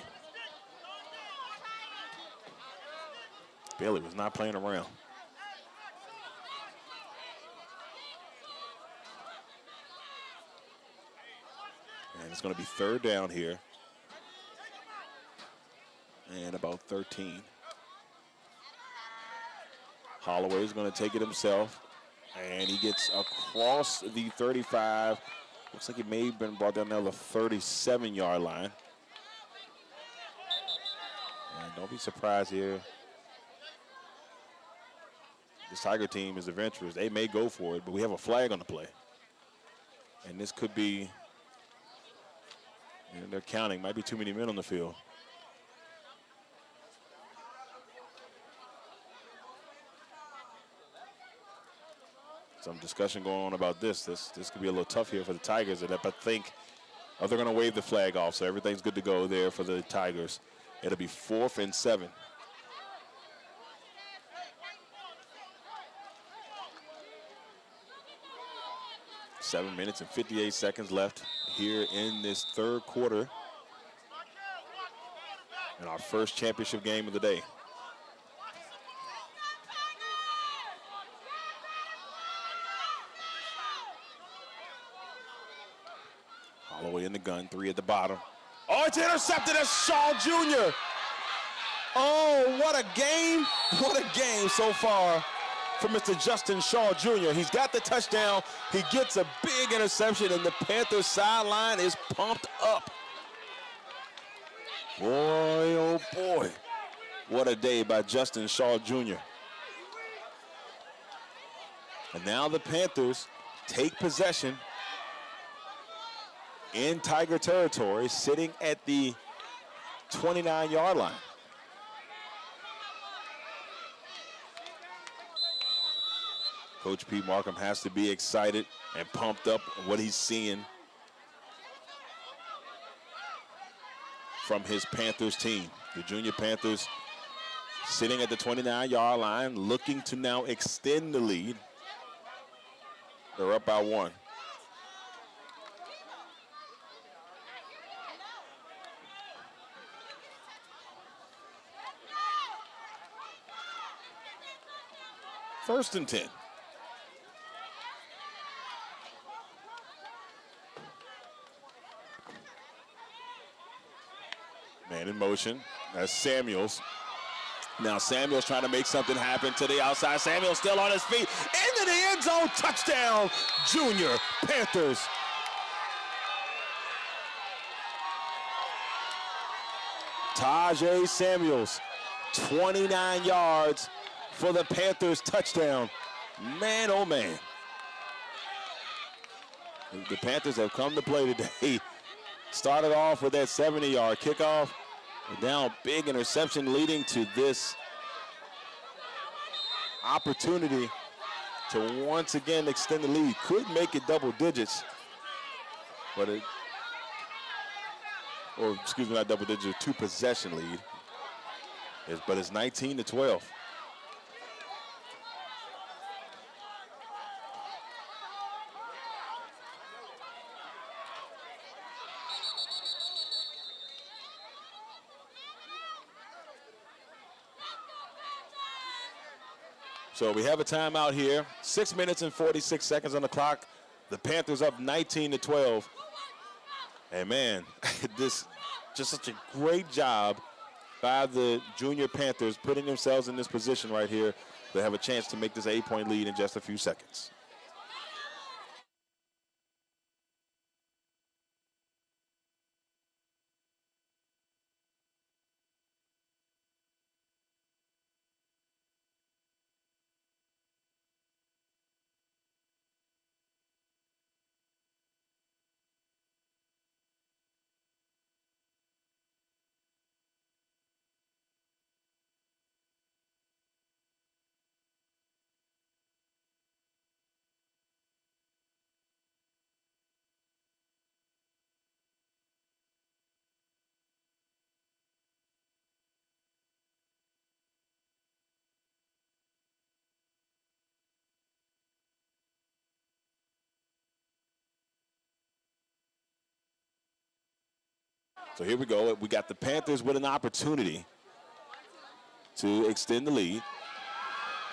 Bailey was not playing around. And it's going to be third down here. And about 13. Holloway is going to take it himself. And he gets across the 35. Looks like he may have been brought down now the 37-yard line. And don't be surprised here. This Tiger team is adventurous. They may go for it, but we have a flag on the play. And this could be, they're counting, might be too many men on the field. Some discussion going on about this. This could be a little tough here for the Tigers. And I think they're going to wave the flag off, so everything's good to go there for the Tigers. It'll be 4th and 7. Seven minutes and 58 seconds left here in this third quarter. And our first championship game of the day. Holloway in the gun, 3 at the bottom. Oh, it's intercepted. That's Shaw Jr. Oh, what a game. What a game so far for Mr. Justin Shaw Jr. He's got the touchdown. He gets a big interception, and the Panthers sideline is pumped up. Boy, oh boy. What a day by Justin Shaw Jr. And now the Panthers take possession in Tiger territory, sitting at the 29-yard line. Coach Pete Markham has to be excited and pumped up on what he's seeing from his Panthers team. The junior Panthers sitting at the 29-yard line, looking to now extend the lead. They're up by 1. First and 10. Man in motion. That's Samuels. Now Samuels trying to make something happen to the outside. Samuels still on his feet. Into the end zone. Touchdown, Junior Panthers. Tajay Samuels, 29 yards for the Panthers touchdown. Man, oh man. The Panthers have come to play today. Started off with that 70-yard kickoff. Now big interception leading to this opportunity to once again extend the lead. Could make it double digits, but not double digits, 2-possession lead. But it's 19-12. So we have a timeout here. 6 minutes and 46 seconds on the clock. The Panthers up 19-12. And man, this just such a great job by the junior Panthers putting themselves in this position right here. They have a chance to make this 8-point lead in just a few seconds. So here we go. We got the Panthers with an opportunity to extend the lead.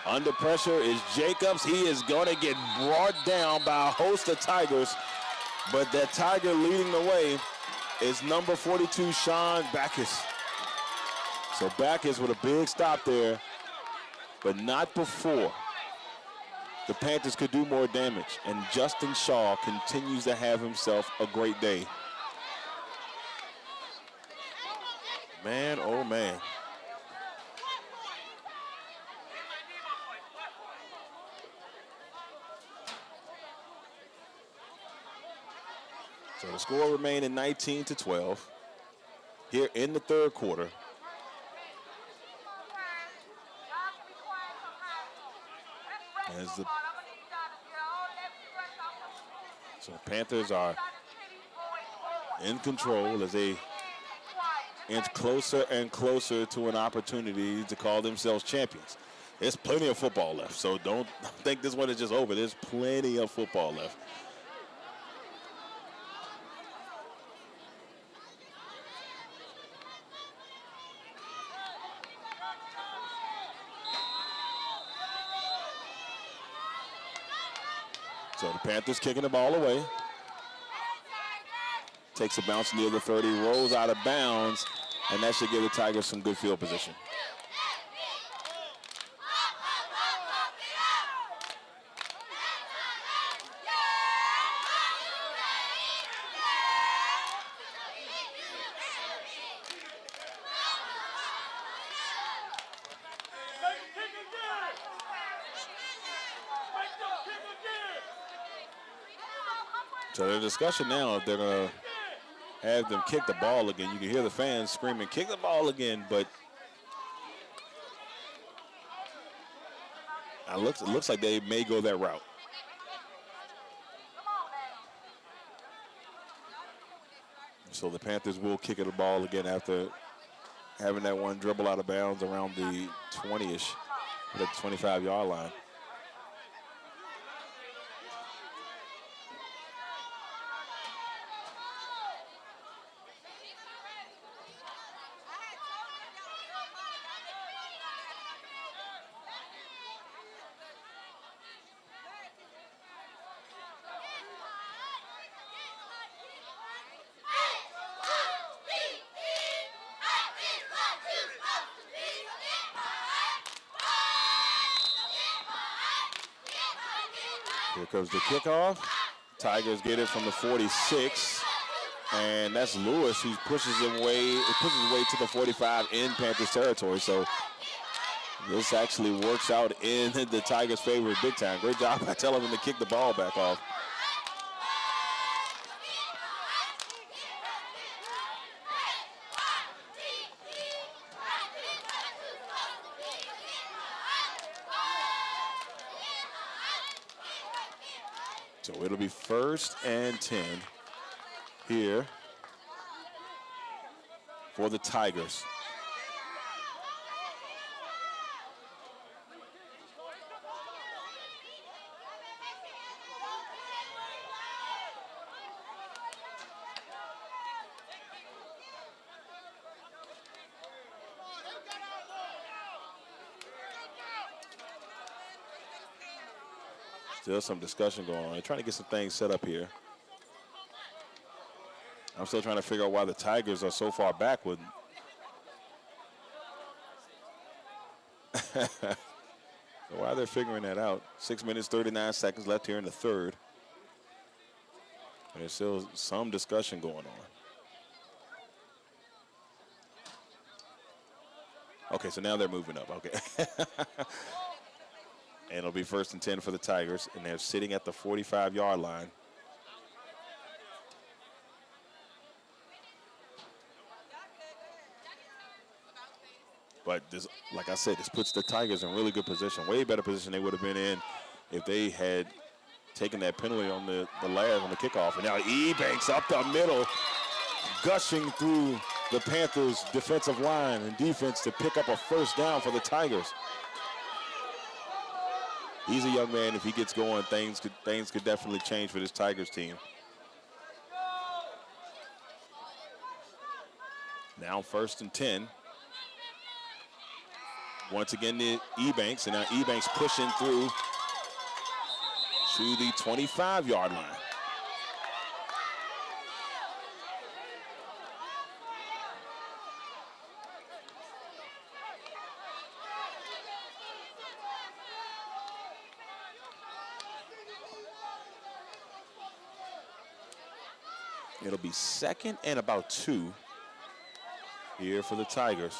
Under pressure is Jacobs. He is going to get brought down by a host of Tigers, but that Tiger leading the way is number 42, Sean Backus. So Backus with a big stop there, but not before the Panthers could do more damage. And Justin Shaw continues to have himself a great day. Man, oh man. So the score remained at 19-12 here in the third quarter. So the Panthers are in control as they inch closer and closer to an opportunity to call themselves champions. There's plenty of football left, so don't think this one is just over. There's plenty of football left. So the Panthers kicking the ball away. Takes a bounce near the 30, rolls out of bounds, and that should give the Tigers some good field position. So the discussion now, if they're going to have them kick the ball again. You can hear the fans screaming, kick the ball again, but it looks like they may go that route. So the Panthers will kick the ball again after having that one dribble out of bounds around the 20-ish, the 25-yard line. Here comes the kickoff. Tigers get it from the 46, and that's Lewis who pushes his way to the 45 in Panthers territory. So this actually works out in the Tigers' favor big time. Great job by telling him to kick the ball back off. So it'll be 1st and 10 here for the Tigers. Still some discussion going on. They're trying to get some things set up here. I'm still trying to figure out why the Tigers are so far back with. So while they're figuring that out, 6 minutes, 39 seconds left here in the third. And there's still some discussion going on. Okay, so now they're moving up. Okay. And it'll be 1st and 10 for the Tigers, and they're sitting at the 45-yard line. But this, like I said, this puts the Tigers in really good position, way better position they would have been in if they had taken that penalty on the last on the kickoff. And now Ebanks up the middle, gushing through the Panthers' defensive line and defense to pick up a 1st down for the Tigers. He's a young man. If he gets going, things could definitely change for this Tigers team. Now 1st and 10. Once again, the Ebanks, and now Ebanks pushing through to the 25-yard line. It'll be 2nd and about 2 here for the Tigers.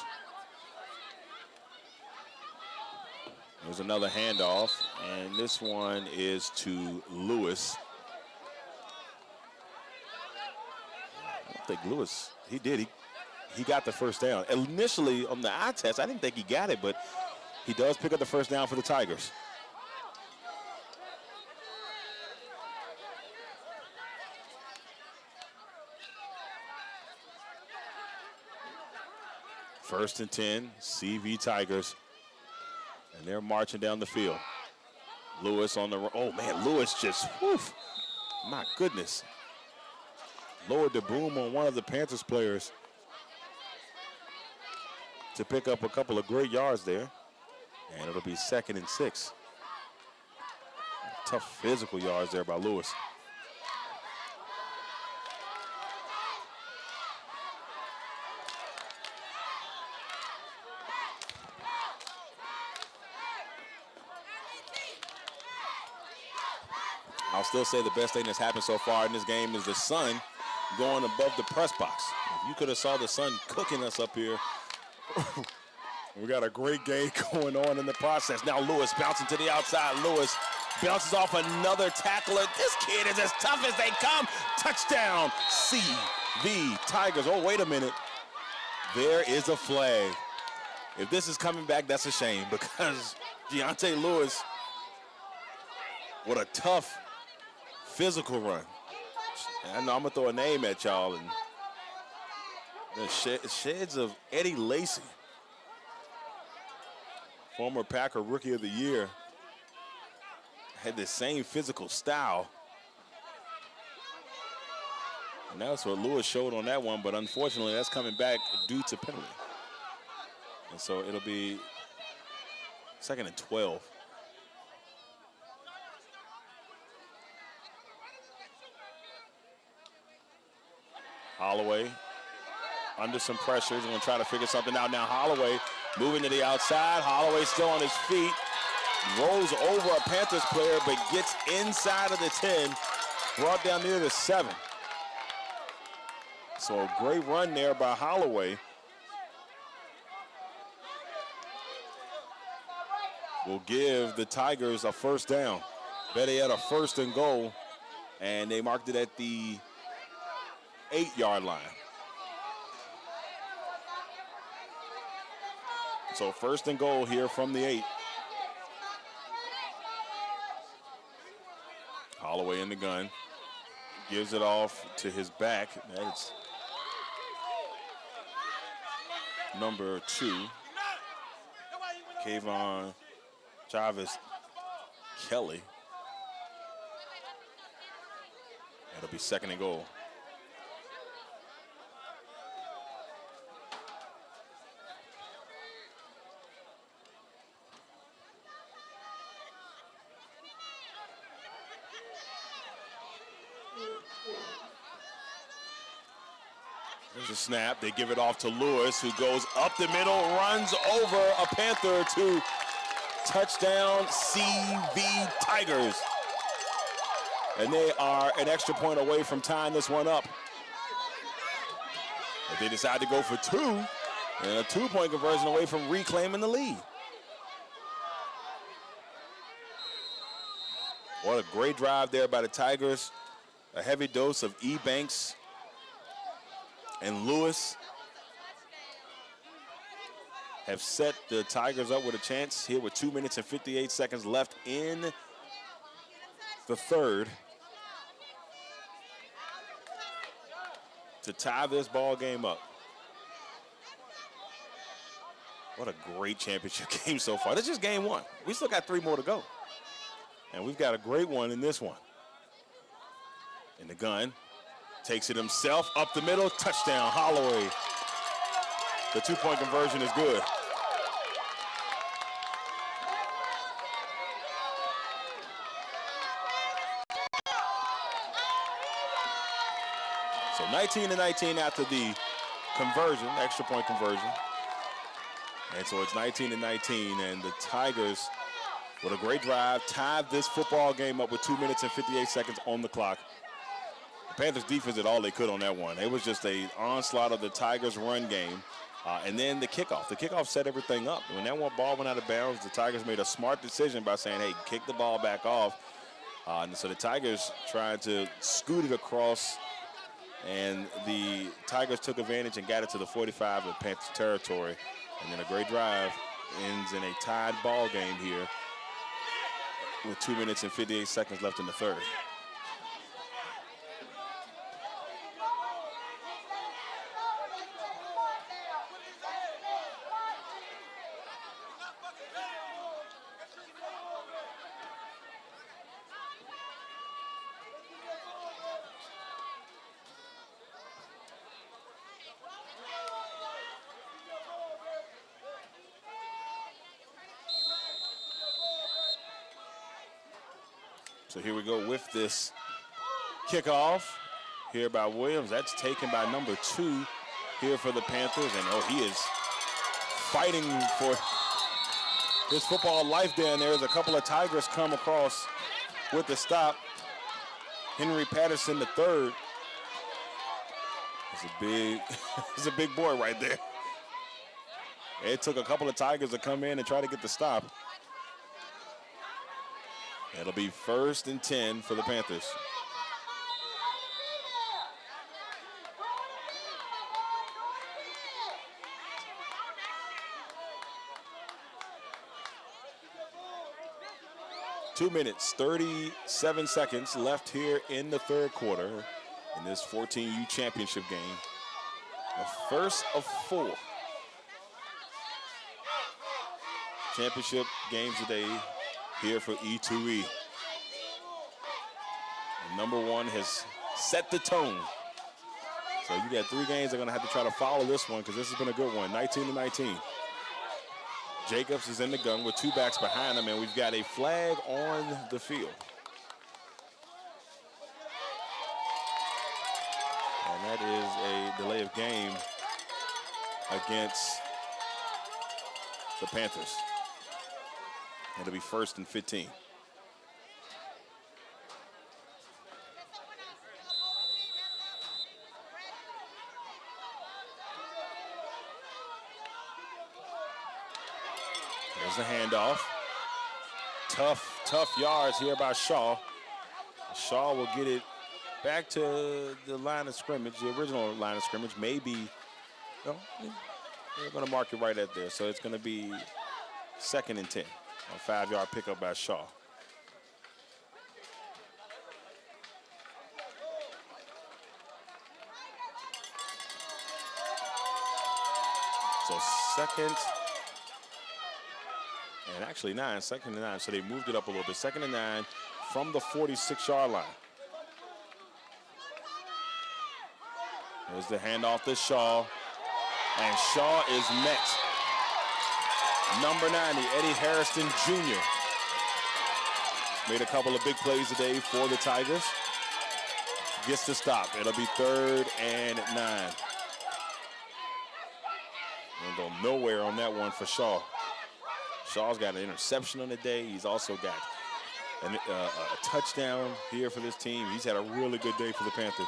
There's another handoff, and this one is to Lewis. I don't think Lewis, he did. He got the first down. Initially, on the eye test, I didn't think he got it, but he does pick up the first down for the Tigers. First and 10, CV Tigers. And they're marching down the field. Lewis on the, oh man, Lewis just, whew, my goodness. Lowered the boom on one of the Panthers players to pick up a couple of great yards there. And it'll be 2nd and 6. Tough physical yards there by Lewis. I'll still say the best thing that's happened so far in this game is the sun going above the press box. If you could have saw the sun cooking us up here. We got a great game going on in the process. Now Lewis bouncing to the outside. Lewis bounces off another tackler. This kid is as tough as they come. Touchdown, CV Tigers. Oh, wait a minute. There is a flag. If this is coming back, that's a shame because Deontay Lewis, what a tough physical run. I know I'm going to throw a name at y'all. And the sheds of Eddie Lacy, former Packer Rookie of the Year, had the same physical style. And that's what Lewis showed on that one, but unfortunately that's coming back due to penalty. And so it'll be 2nd and 12. Holloway under some pressure. He's going to try to figure something out. Now Holloway moving to the outside. Holloway still on his feet. Rolls over a Panthers player, but gets inside of the 10. Brought down near the 7. So a great run there by Holloway. Will give the Tigers a first down. Betty had a 1st and goal, and they marked it at the 8-yard line. So 1st and goal here from the 8. Holloway in the gun. Gives it off to his back. That's number 2. Kayvon Chavez Kelly. That'll be 2nd and goal. There's a snap. They give it off to Lewis, who goes up the middle, runs over a Panther to touchdown, CV Tigers. And they are an extra point away from tying this one up. But they decide to go for 2, and a 2-point conversion away from reclaiming the lead. What a great drive there by the Tigers. A heavy dose of Ebanks and Lewis have set the Tigers up with a chance here with 2 minutes and 58 seconds left in the 3rd to tie this ball game up. What a great championship game so far. This is just game 1. We still got 3 more to go. And we've got a great one in this one. In the gun. Takes it himself, up the middle, touchdown, Holloway. The two-point conversion is good. So 19-19 after the conversion, extra point conversion. And so it's 19-19, and the Tigers, with a great drive, tied this football game up with 2 minutes and 58 seconds on the clock. The Panthers defense did all they could on that one. It was just an onslaught of the Tigers run game. And then the kickoff. The kickoff set everything up. When that one ball went out of bounds, the Tigers made a smart decision by saying, hey, kick the ball back off. And so the Tigers tried to scoot it across, and the Tigers took advantage and got it to the 45 of Panthers territory. And then a great drive ends in a tied ball game here with 2 minutes and 58 seconds left in the third. So here we go with this kickoff here by Williams. That's taken by number 2 here for the Panthers. And, he is fighting for his football life down there as a couple of Tigers come across with the stop. Henry Patterson the third. It's a big boy right there. It took a couple of Tigers to come in and try to get the stop. It'll be 1st and 10 for the Panthers. Two minutes, 37 seconds left here in the third quarter in this 14U championship game. The first of 4 championship games today here for E2E. And number 1 has set the tone. So you got 3 games they're going to have to try to follow this one, because this has been a good one, 19-19. Jacobs is in the gun with 2 backs behind him, and we've got a flag on the field. And that is a delay of game against the Panthers. It'll be 1st and 15. There's the handoff. Tough yards here by Shaw. Shaw will get it back to the line of scrimmage, the original line of scrimmage. Maybe, they're going to mark it right at there. So it's going to be 2nd and 10. A 5-yard pickup by Shaw. So 2nd and actually 9, 2nd and 9. So they moved it up a little bit. 2nd and 9 from the 46-yard line. There's the handoff to Shaw. And Shaw is met. Number 90, Eddie Harrison Jr. Made a couple of big plays today for the Tigers. Gets the stop. It'll be 3rd and 9. Won't go nowhere on that one for Shaw. Shaw's got an interception on the day. He's also got a touchdown here for this team. He's had a really good day for the Panthers.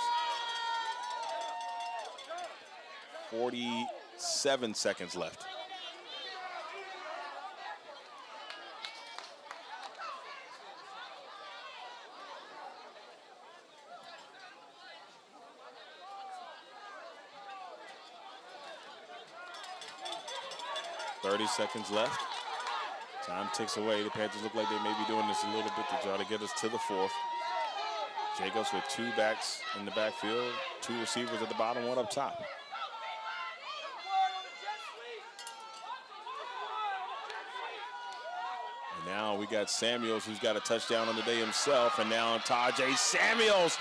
47 seconds left. Seconds left. Time ticks away. The Panthers look like they may be doing this a little bit to try to get us to the 4th. Jacobs with 2 backs in the backfield, 2 receivers at the bottom, 1 up top. And now we got Samuels, who's got a touchdown on the day himself, and now Tajay Samuels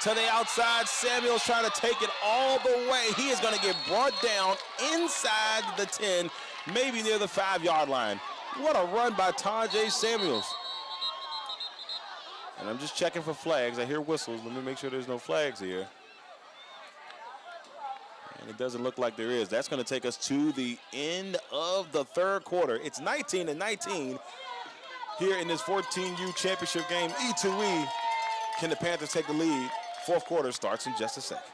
to the outside. Samuels trying to take it all the way. He is going to get brought down inside the 10, maybe near the 5-yard line. What a run by Tajay Samuels. And I'm just checking for flags. I hear whistles. Let me make sure there's no flags here. And it doesn't look like there is. That's going to take us to the end of the third quarter. It's 19-19 here in this 14U championship game. E2E. Can the Panthers take the lead? Fourth quarter starts in just a second.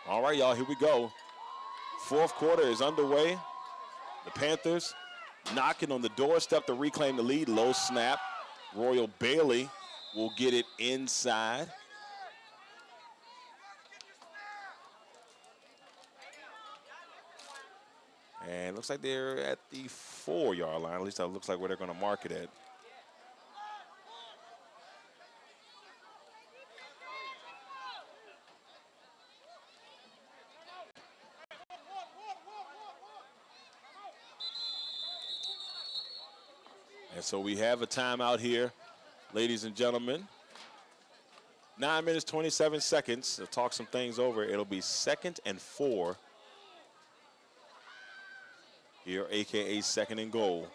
All right, y'all, here we go. Fourth quarter is underway. The Panthers knocking on the doorstep to reclaim the lead. Low snap. Royal Bailey will get it inside. And looks like they're at the 4-yard line. At least that looks like where they're going to mark it at. And so we have a timeout here, ladies and gentlemen. 9 minutes, 27 seconds to talk some things over. It'll be 2nd and 4 here, AKA 2nd and goal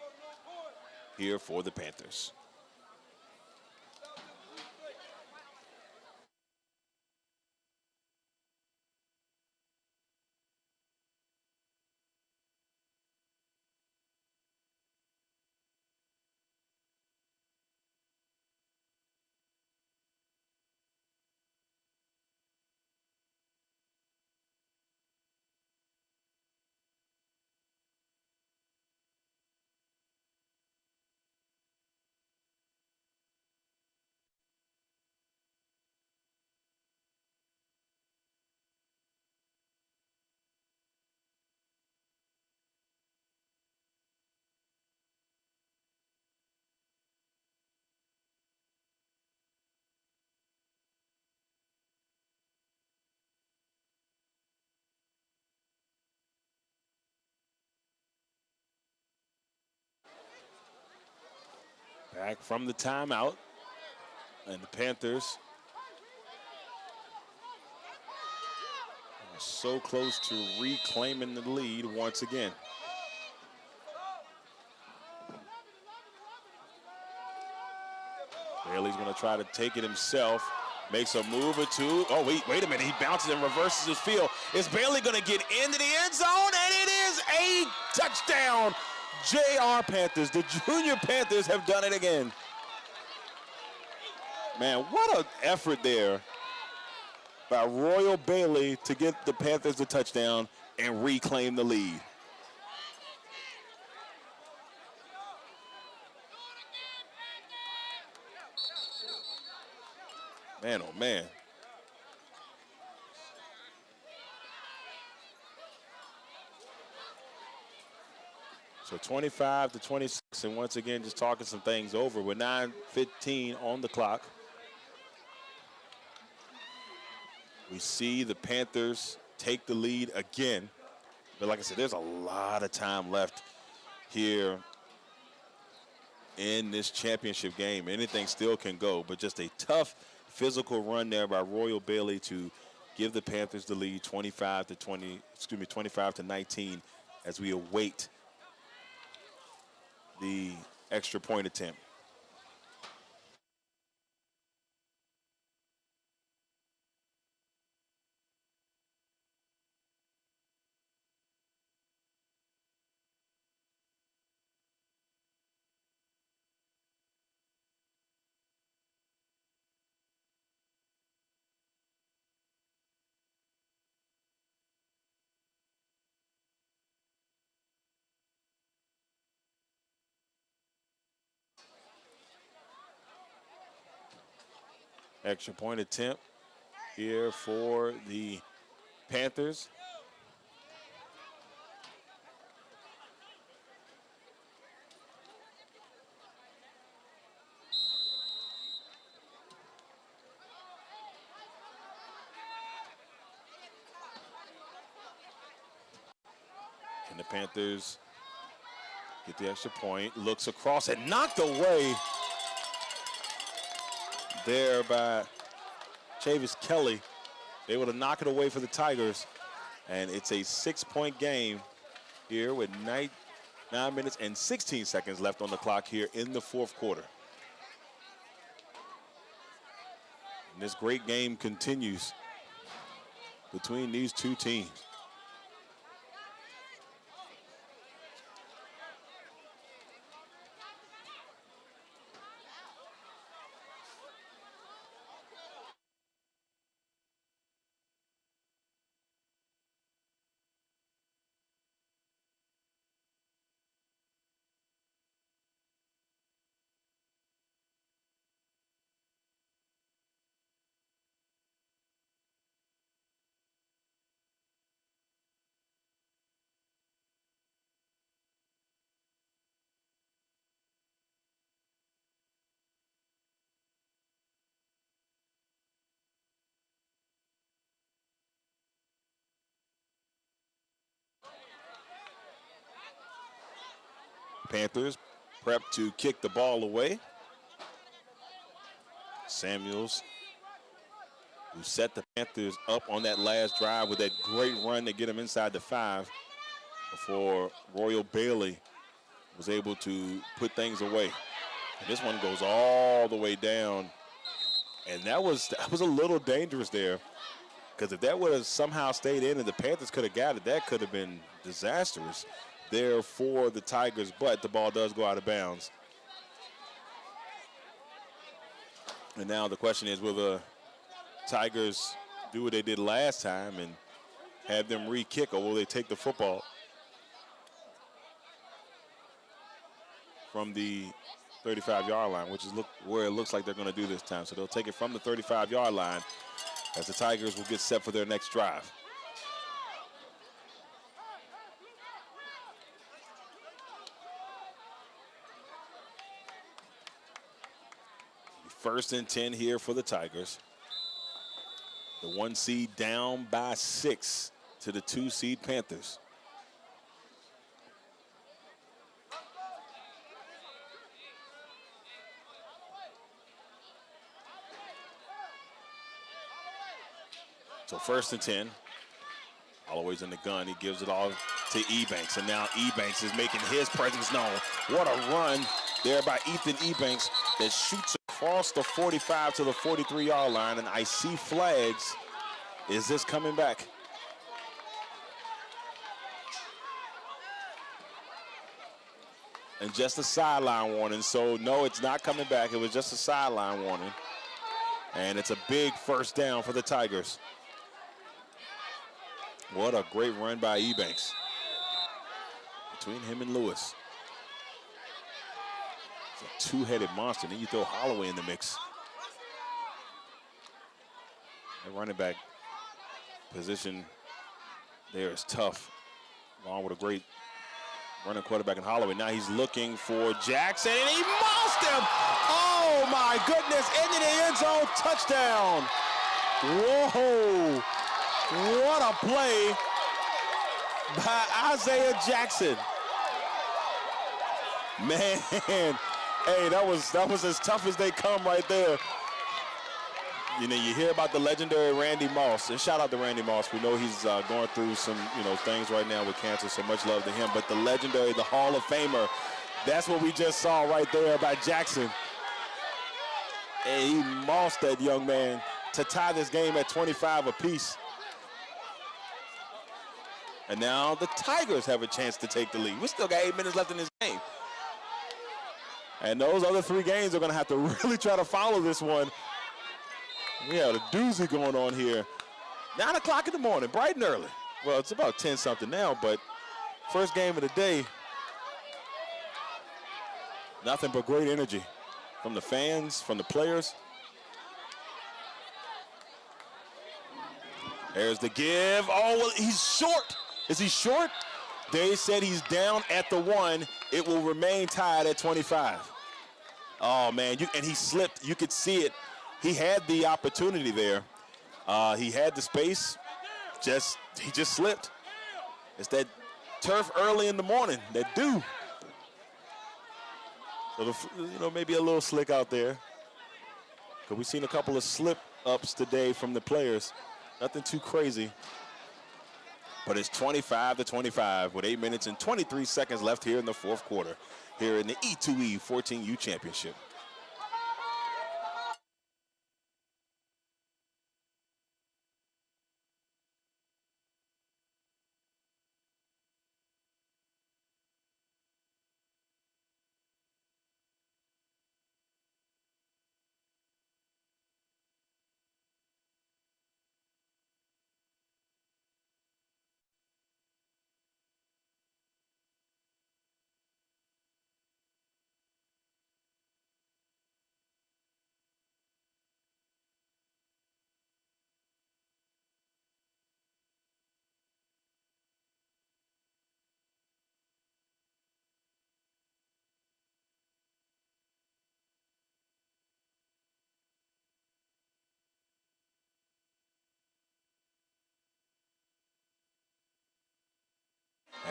here for the Panthers. Back from the timeout, and the Panthers are so close to reclaiming the lead once again. Bailey's going to try to take it himself. Makes a move or two. Oh, wait a minute. He bounces and reverses his field. Is Bailey going to get into the end zone? And it is a touchdown. JR Panthers, the Junior Panthers have done it again. Man, what an effort there by Royal Bailey to get the Panthers the touchdown and reclaim the lead. Man, oh, man. So 25-26, and once again, just talking some things over with 9:15 on the clock. We see the Panthers take the lead again. But like I said, there's a lot of time left here in this championship game. Anything still can go, but just a tough physical run there by Royal Bailey to give the Panthers the lead 25-19 as we await the extra point attempt. Extra point attempt here for the Panthers. And the Panthers get the extra point, looks across and knocked away there by Chavis Kelly. They able to knock it away for the Tigers. And it's a 6-point game here with 9 minutes and 16 seconds left on the clock here in the fourth quarter. And this great game continues between these two teams. Panthers prep to kick the ball away. Samuels, who set the Panthers up on that last drive with that great run to get them inside the 5 before Royal Bailey was able to put things away. And this one goes all the way down. And that was a little dangerous there, because if that would have somehow stayed in and the Panthers could have got it, that could have been disastrous there for the Tigers, but the ball does go out of bounds. And now the question is, will the Tigers do what they did last time and have them re-kick, or will they take the football from the 35-yard line, which is where it looks like they're going to do this time. So they'll take it from the 35-yard line as the Tigers will get set for their next drive. First and 10 here for the Tigers. The 1 seed down by 6 to the 2 seed Panthers. So first and 10. Holloway's in the gun. He gives it all to Ebanks. And now Ebanks is making his presence known. What a run there by Ethan Ebanks that shoots across the 45 to the 43-yard line. And I see flags. Is this coming back? And just a sideline warning. So, no, it's not coming back. It was just a sideline warning. And it's a big first down for the Tigers. What a great run by Ebanks. Between him and Lewis. It's a two-headed monster. Then you throw Holloway in the mix. The running back position there is tough, along with a great running quarterback in Holloway. Now he's looking for Jackson, and he mossed him. Oh, my goodness, into the end zone, touchdown. Whoa, what a play by Isaiah Jackson. Man, hey, that was as tough as they come right there. You know, you hear about the legendary Randy Moss, and shout out to Randy Moss. We know he's going through some, things right now with cancer, so much love to him. But the legendary, the Hall of Famer, that's what we just saw right there by Jackson. And he mossed that young man to tie this game at 25 apiece. And now the Tigers have a chance to take the lead. We still got 8 minutes left in this game. And those other 3 games are going to have to really try to follow this one. We have a doozy going on here. 9 o'clock in the morning, bright and early. Well, it's about 10-something now, but first game of the day. Nothing but great energy from the fans, from the players. There's the give. Oh, well, he's short. Is he short? They said he's down at the 1. It will remain tied at 25. Oh, man, and he slipped. You could see it. He had the opportunity there. He had the space. He just slipped. It's that turf early in the morning, that dew. So, maybe a little slick out there. Because we've seen a couple of slip-ups today from the players. Nothing too crazy. But it's 25-25 with 8 minutes and 23 seconds left here in the fourth quarter, here in the E2E 14U championship.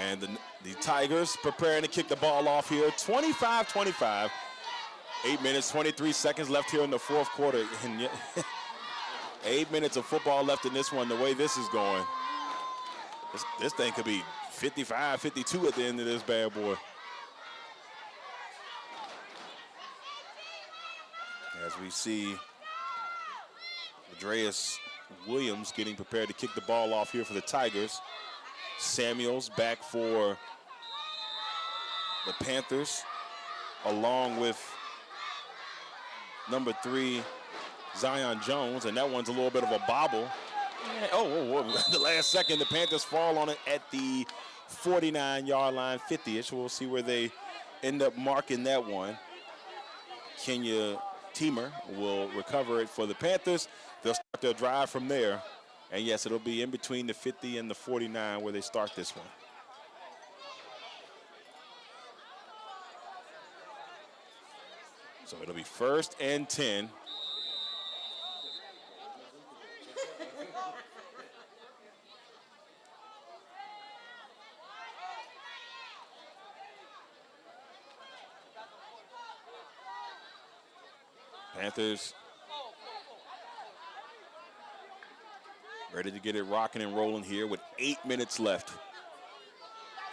And the Tigers preparing to kick the ball off here. 25-25. 8 minutes, 23 seconds left here in the fourth quarter. And 8 minutes of football left in this one. The way this is going, this thing could be 55, 52 at the end of this bad boy. As we see Andreas Williams getting prepared to kick the ball off here for the Tigers. Samuels back for the Panthers, along with number 3, Zion Jones, and that one's a little bit of a bobble. The last second, the Panthers fall on it at the 49-yard line, 50-ish. We'll see where they end up marking that one. Kenya Teamer will recover it for the Panthers. They'll start their drive from there. And, yes, it'll be in between the 50 and the 49 where they start this one. So it'll be 1st and 10. Panthers ready to get it rocking and rolling here with 8 minutes left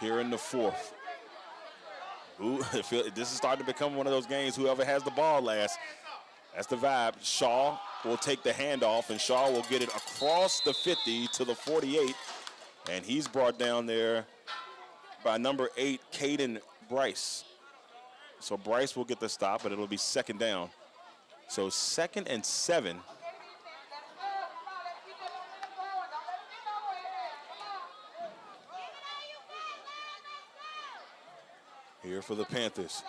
here in the fourth. This is starting to become one of those games, whoever has the ball last. That's the vibe. Shaw will take the handoff, and Shaw will get it across the 50 to the 48. And he's brought down there by number 8, Caden Bryce. So Bryce will get the stop, but it'll be 2nd down. So 2nd and 7. Here for the Panthers.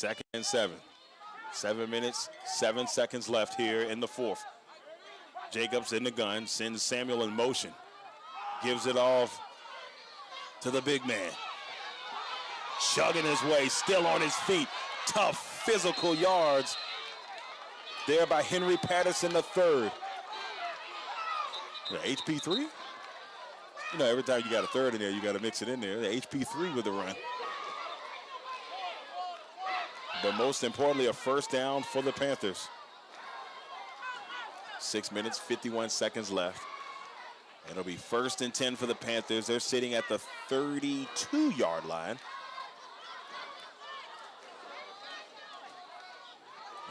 Second and 7. 7 minutes, 7 seconds left here in the fourth. Jacobs in the gun, sends Samuel in motion. Gives it off to the big man. Chugging his way, still on his feet. Tough physical yards there by Henry Patterson III. The HP3? You know, every time you got a third in there, you got to mix it in there. The HP3 with the run. But most importantly, a first down for the Panthers. 6 minutes, 51 seconds left. And it'll be 1st and 10 for the Panthers. They're sitting at the 32-yard line.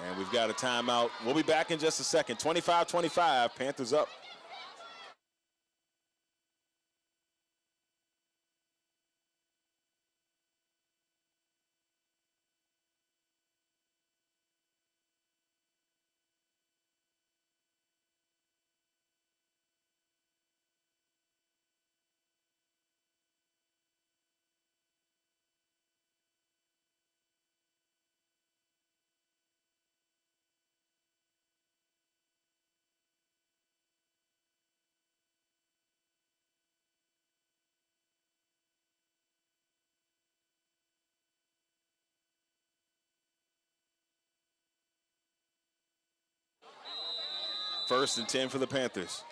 And we've got a timeout. We'll be back in just a second. 25-25, Panthers up. First and 10 for the Panthers.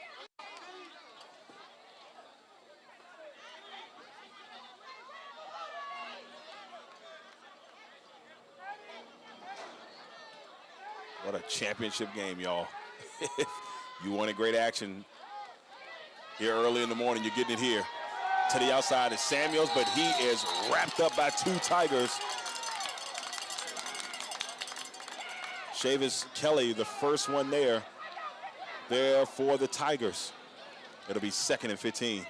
What a championship game, y'all. You wanted great action here early in the morning. You're getting it here. To the outside is Samuels, but he is wrapped up by 2 Tigers. Chavis Kelly, the first one there for the Tigers. It'll be 2nd and 15.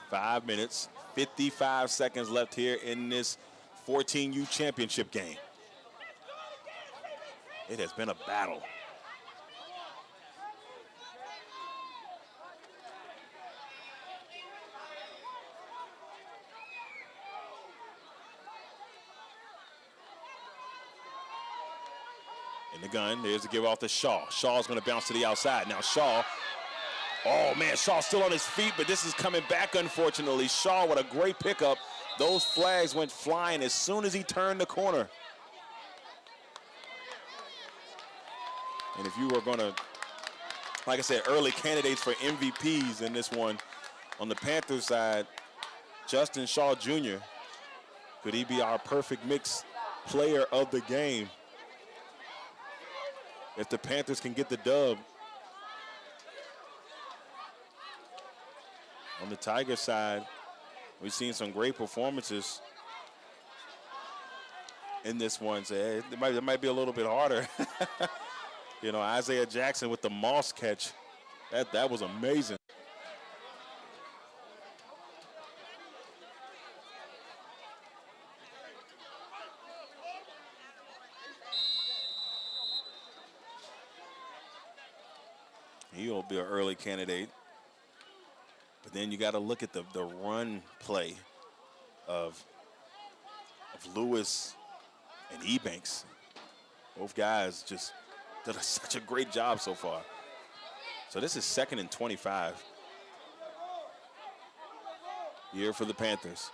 Five minutes, 55 seconds left here in this 14U championship game. It has been a battle. In the gun, there's a give off to Shaw. Shaw's going to bounce to the outside. Now Shaw, oh man, Shaw's still on his feet, but this is coming back, unfortunately. Shaw with a great pickup. Those flags went flying as soon as he turned the corner. And if you were going to, like I said, early candidates for MVPs in this one, on the Panthers side, Justin Shaw Jr., could he be our perfect mix player of the game if the Panthers can get the dub? On the Tigers side, we've seen some great performances in this one. So it might be a little bit harder. You know, Isaiah Jackson with the Moss catch. That was amazing. He'll be an early candidate. But then you got to look at the run play of Lewis and Ebanks. Both guys just did such a great job so far. So this is 2nd and 25 here for the Panthers.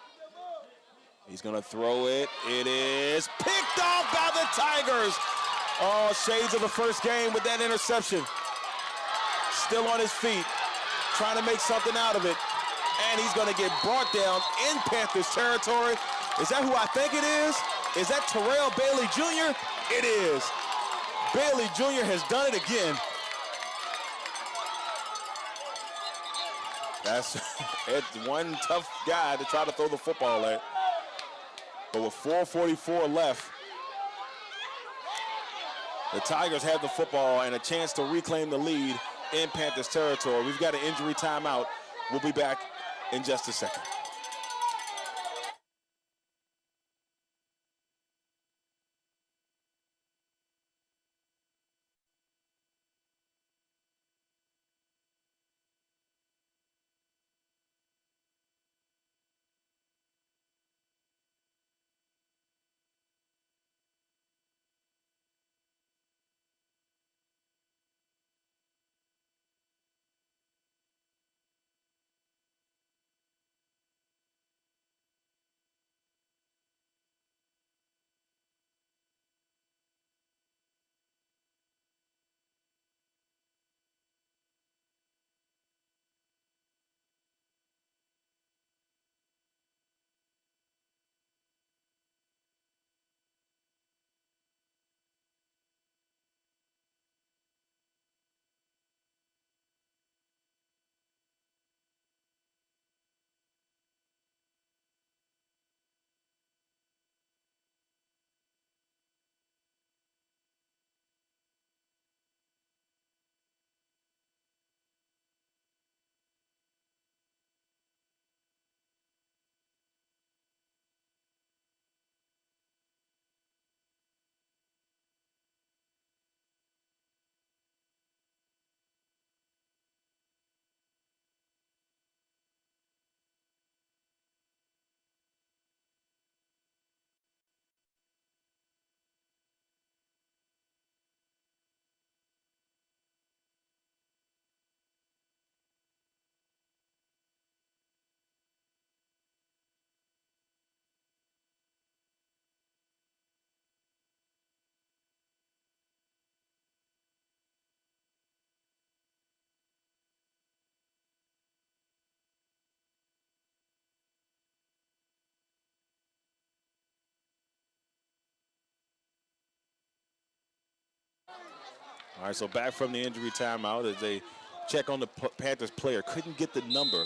He's going to throw it. It is picked off by the Tigers. Oh, shades of the first game with that interception. Still on his feet, trying to make something out of it. And he's going to get brought down in Panthers territory. Is that who I think it is? Is that Darrell Bailey Jr.? It is. Bailey Jr. has done it again. It's one tough guy to try to throw the football at. But with 4:44 left, the Tigers have the football and a chance to reclaim the lead in Panthers territory. We've got an injury timeout. We'll be back in just a second. All right, so back from the injury timeout as they check on the Panthers player. Couldn't get the number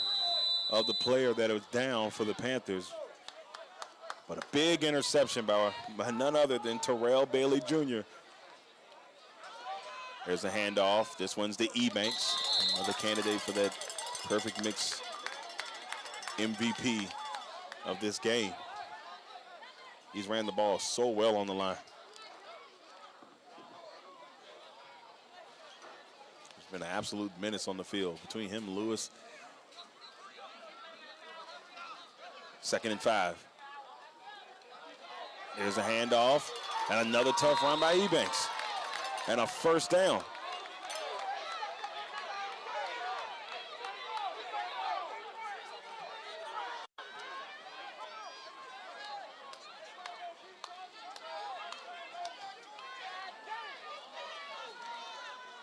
of the player that was down for the Panthers. But a big interception by none other than Darrell Bailey Jr. There's a handoff. This one's to Ebanks, another candidate for that perfect mix MVP of this game. He's ran the ball so well on the line. There's been an absolute menace on the field between him and Lewis. 2nd and 5. Here's a handoff and another tough run by Ebanks. And a first down.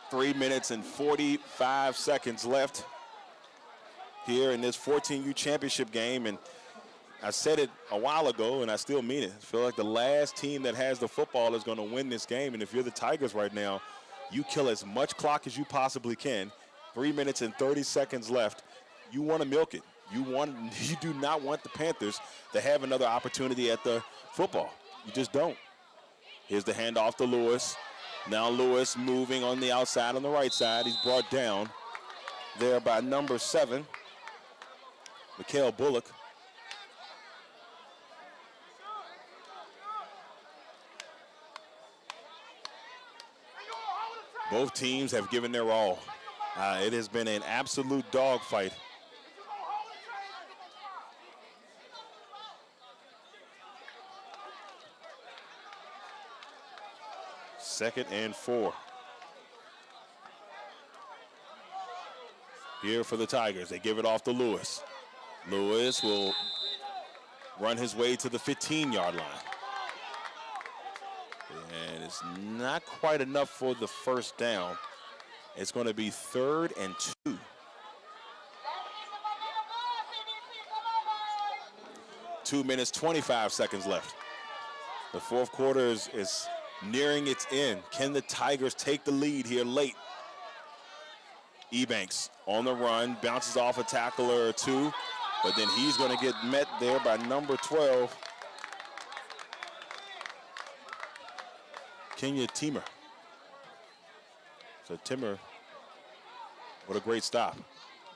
Three minutes and 45 seconds left here in this 14U championship game. And I said it a while ago, and I still mean it. I feel like the last team that has the football is going to win this game. And if you're the Tigers right now, you kill as much clock as you possibly can. 3 minutes and 30 seconds left. You want to milk it. You do not want the Panthers to have another opportunity at the football. You just don't. Here's the handoff to Lewis. Now Lewis moving on the outside on the right side. He's brought down there by number 7, Mikael Bullock. Both teams have given their all. It has been an absolute dogfight. Second and 4. Here for the Tigers. They give it off to Lewis. Lewis will run his way to the 15-yard line. And it's not quite enough for the first down. It's going to be 3rd and 2. 2 minutes, 25 seconds left. The fourth quarter is nearing its end. Can the Tigers take the lead here late? Ebanks on the run, bounces off a tackler or two, but then he's going to get met there by number 12, Kenya Timmer. So Timmer, what a great stop,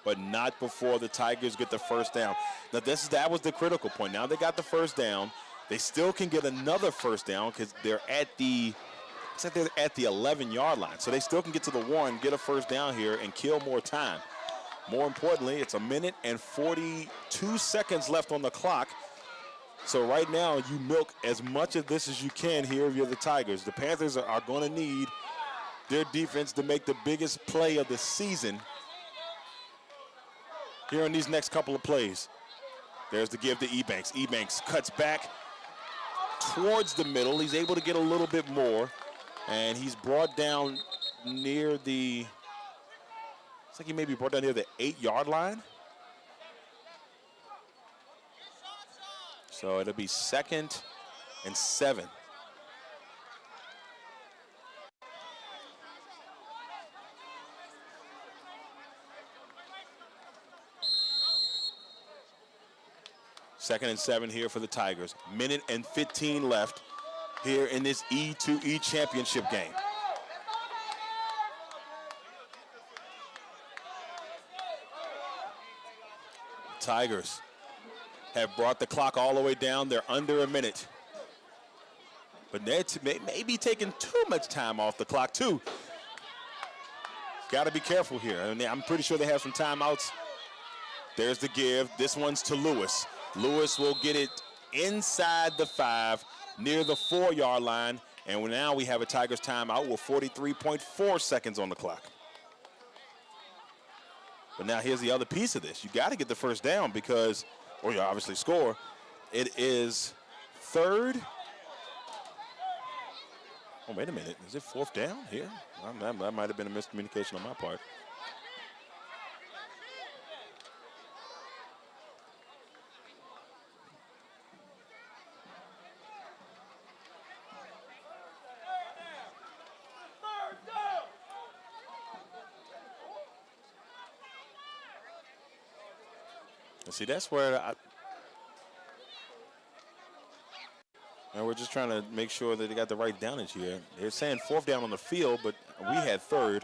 but not before the Tigers get the first down. Now that was the critical point. Now they got the first down. They still can get another first down because they're at the 11-yard line. So they still can get to the 1, get a first down here, and kill more time. More importantly, it's 1 minute and 42 seconds left on the clock. So right now, you milk as much of this as you can here if you're the Tigers. The Panthers are going to need their defense to make the biggest play of the season here in these next couple of plays. There's the give to Ebanks. Ebanks cuts back towards the middle. He's able to get a little bit more, and he's brought down near the, looks like he may be brought down near the 8-yard line. So it'll be 2nd and 7. Second and 7 here for the Tigers. 1 minute and 15 left here in this E2E championship game. Tigers have brought the clock all the way down. They're under a minute. But they're maybe taking too much time off the clock, too. Got to be careful here. I mean, I'm pretty sure they have some timeouts. There's the give. This one's to Lewis. Lewis will get it inside the 5, near the 4-yard line. And now we have a Tigers timeout with 43.4 seconds on the clock. But now here's the other piece of this. You got to get the first down because, or you obviously score. It is 3rd. Oh, wait a minute. Is it 4th down here? That might have been a miscommunication on my part. See, that's where and we're just trying to make sure that they got the right downage here. They're saying 4th down on the field, but we had 3rd.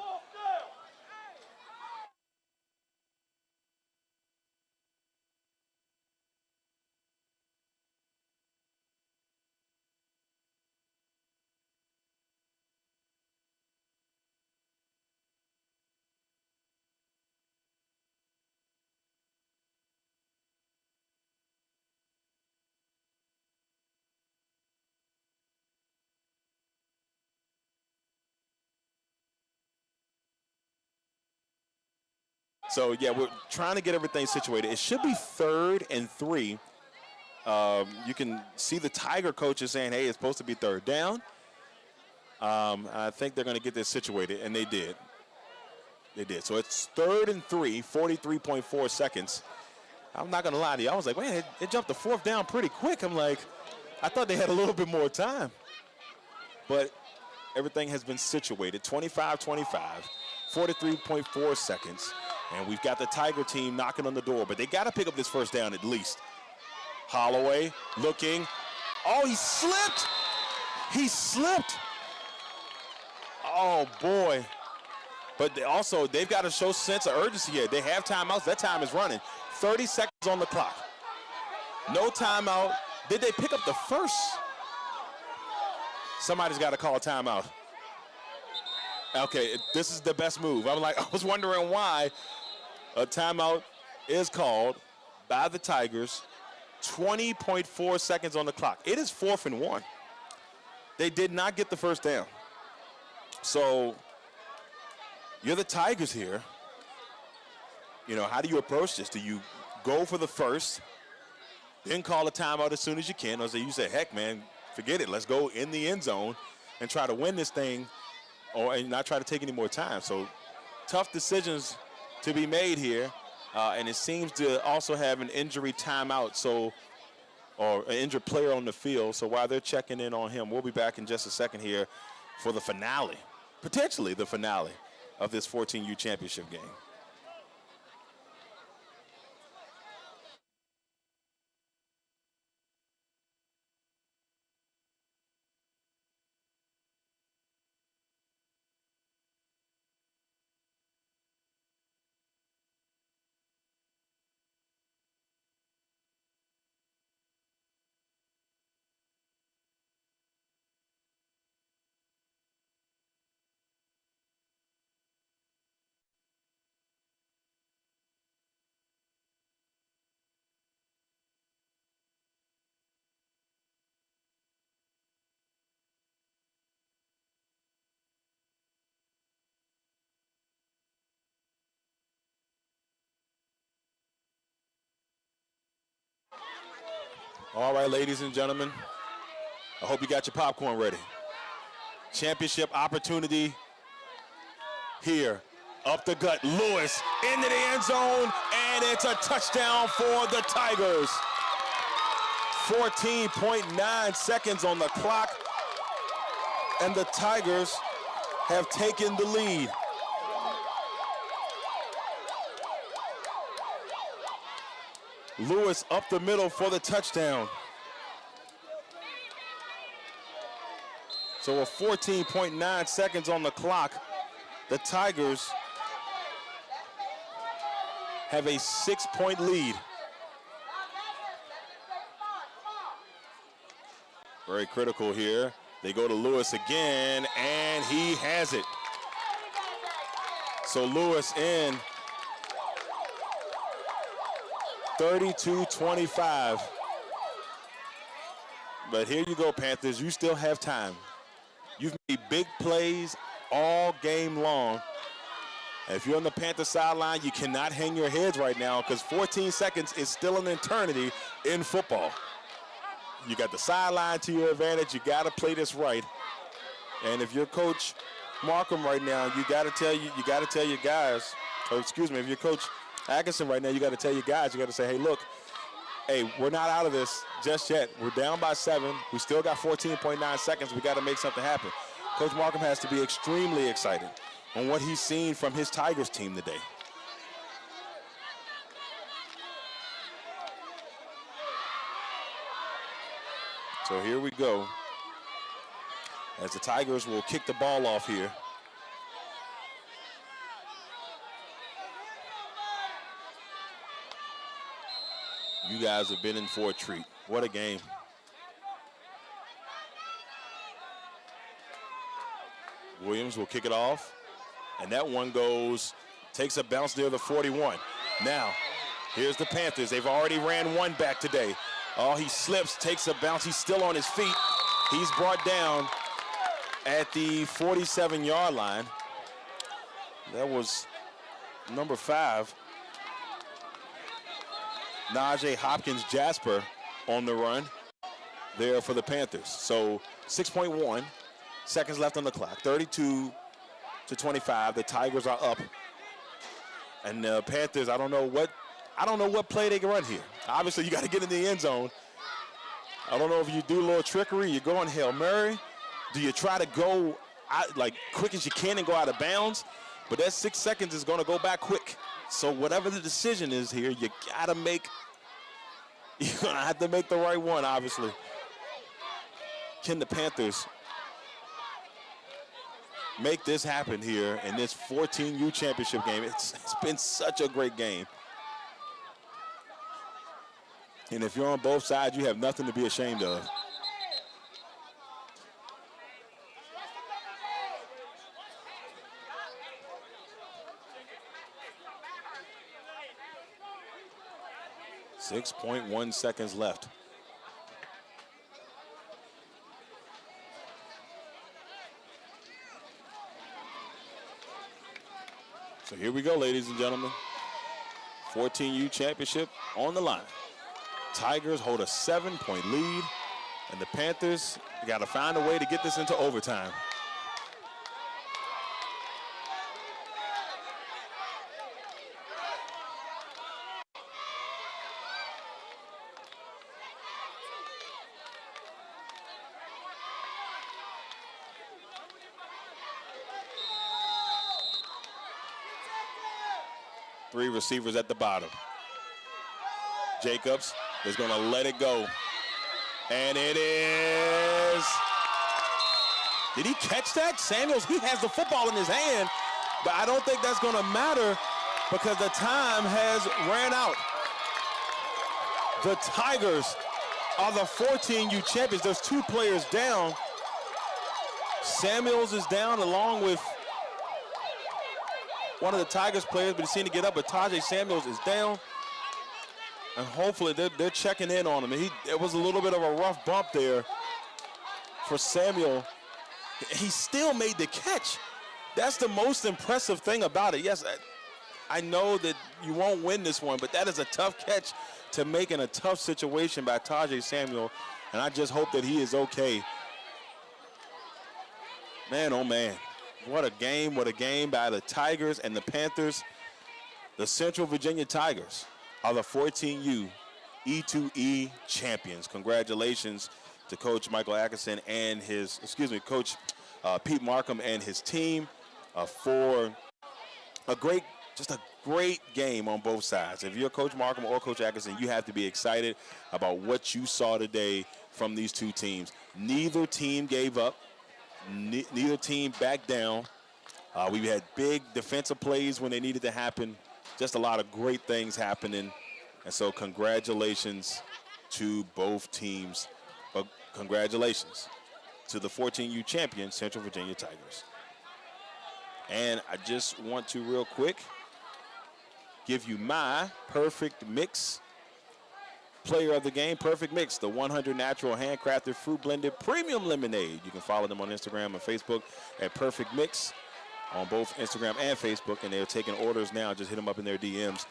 So, yeah, we're trying to get everything situated. It should be 3rd and 3. You can see the Tiger coaches saying, hey, it's supposed to be 3rd down. I think they're going to get this situated, and they did. They did. So it's 3rd and 3, 43.4 seconds. I'm not going to lie to you. I was like, man, it jumped to 4th down pretty quick. I'm like, I thought they had a little bit more time. But everything has been situated. 25-25, 43.4 seconds. And we've got the Tiger team knocking on the door. But they got to pick up this 1st down at least. Holloway looking. Oh, he slipped. He slipped. Oh, boy. But they've got to show sense of urgency here. They have timeouts. That time is running. 30 seconds on the clock. No timeout. Did they pick up the 1st? Somebody's got to call a timeout. Okay, this is the best move. I was wondering why a timeout is called by the Tigers. 20.4 seconds on the clock. It is 4th and 1. They did not get the 1st down. So you're the Tigers here. You know, how do you approach this? Do you go for the 1st, then call a timeout as soon as you can? Or you say, heck, man, forget it. Let's go in the end zone and try to win this thing and not try to take any more time. So tough decisions to be made here. And it seems to also have an injury timeout, or an injured player on the field. So while they're checking in on him, we'll be back in just a second here for the finale, potentially the finale of this 14U championship game. All right, ladies and gentlemen, I hope you got your popcorn ready. Championship opportunity here. Up the gut, Lewis into the end zone, and it's a touchdown for the Tigers. 14.9 seconds on the clock, and the Tigers have taken the lead. Lewis up the middle for the touchdown. So with 14.9 seconds on the clock, the Tigers have a 6-point lead. Very critical here. They go to Lewis again, and he has it. So Lewis in 32-25. But here you go, Panthers. You still have time. You've made big plays all game long. If you're on the Panther sideline, you cannot hang your heads right now because 14 seconds is still an eternity in football. You got the sideline to your advantage. You got to play this right. And if you're Coach Markham right now, you got to tell your guys, or excuse me, if you're Coach Atkinson right now, you got to tell your guys, you got to say, hey, look, hey, we're not out of this just yet. We're down by 7. We still got 14.9 seconds. We got to make something happen. Coach Markham has to be extremely excited on what he's seen from his Tigers team today. So here we go. As the Tigers will kick the ball off here. You guys have been in for a treat. What a game. Williams will kick it off. And that one takes a bounce near the 41. Now, here's the Panthers. They've already ran one back today. Oh, he slips, takes a bounce. He's still on his feet. He's brought down at the 47-yard line. That was number 5. Najee Hopkins-Jasper on the run there for the Panthers. So 6.1 seconds left on the clock. 32-25. The Tigers are up. And the Panthers, I don't know what play they can run here. Obviously, you got to get in the end zone. I don't know if you do a little trickery. You go on Hail Mary. Do you try to go out, like quick as you can and go out of bounds? But that 6 seconds is going to go back quick. So whatever the decision is here, you're going to have to make the right one, obviously. Can the Panthers make this happen here in this 14U championship game? It's been such a great game. And if you're on both sides, you have nothing to be ashamed of. .1 seconds left. So here we go, ladies and gentlemen. 14U championship on the line. Tigers hold a 7-point lead, and the Panthers got to find a way to get this into overtime. Three receivers at the bottom. Jacobs is going to let it go. And it is. Did he catch that? Samuels, he has the football in his hand, but I don't think that's going to matter because the time has ran out. The Tigers are the 14U champions. There's 2 players down. Samuels is down along with one of the Tigers players, but he seemed to get up, but Tajay Samuels is down. And hopefully they're checking in on him. And it was a little bit of a rough bump there for Samuel. He still made the catch. That's the most impressive thing about it. Yes, I know that you won't win this one, but that is a tough catch to make in a tough situation by Tajay Samuel. And I just hope that he is okay. Man, oh man. What a game by the Tigers and the Panthers. The Central Virginia Tigers are the 14U E2E champions. Congratulations to Coach Michael Atkinson and Coach Pete Markham and his team for a great game on both sides. If you're Coach Markham or Coach Atkinson, you have to be excited about what you saw today from these two teams. Neither team gave up. Neither team backed down. We had big defensive plays when they needed to happen. Just a lot of great things happening. And so congratulations to both teams. Congratulations to the 14U champion, Central Virginia Tigers. And I just want to real quick give you my perfect mix player of the game. Perfect Mix, the 100 natural handcrafted fruit blended premium lemonade. You can follow them on Instagram and Facebook at Perfect Mix on both Instagram and Facebook, and they're taking orders now. Just hit them up in their DMs,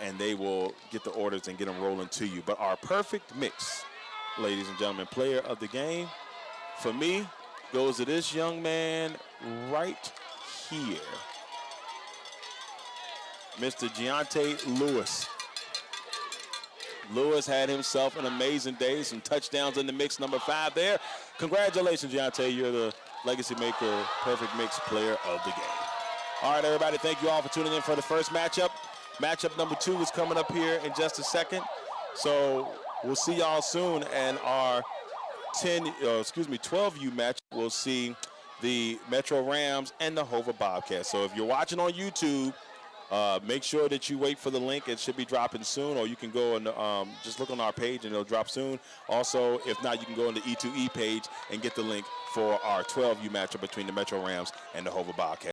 and they will get the orders and get them rolling to you. But our Perfect Mix, ladies and gentlemen, player of the game, for me, goes to this young man right here, Mr. Giante Lewis. Lewis had himself an amazing day. Some touchdowns in the mix, number 5 there. Congratulations, Giante. You're the LegacyMaker Perfect Mix player of the game. All right, everybody, thank you all for tuning in for the first matchup. Matchup number 2 is coming up here in just a second. So we'll see y'all soon. And our 12U match, we'll see the Metro Rams and the Hova Bobcats. So if you're watching on YouTube, make sure that you wait for the link. It should be dropping soon, or you can go and just look on our page and it'll drop soon. Also, if not, you can go on the E2E page and get the link for our 12U matchup between the Metro Rams and the Hova Bobcats.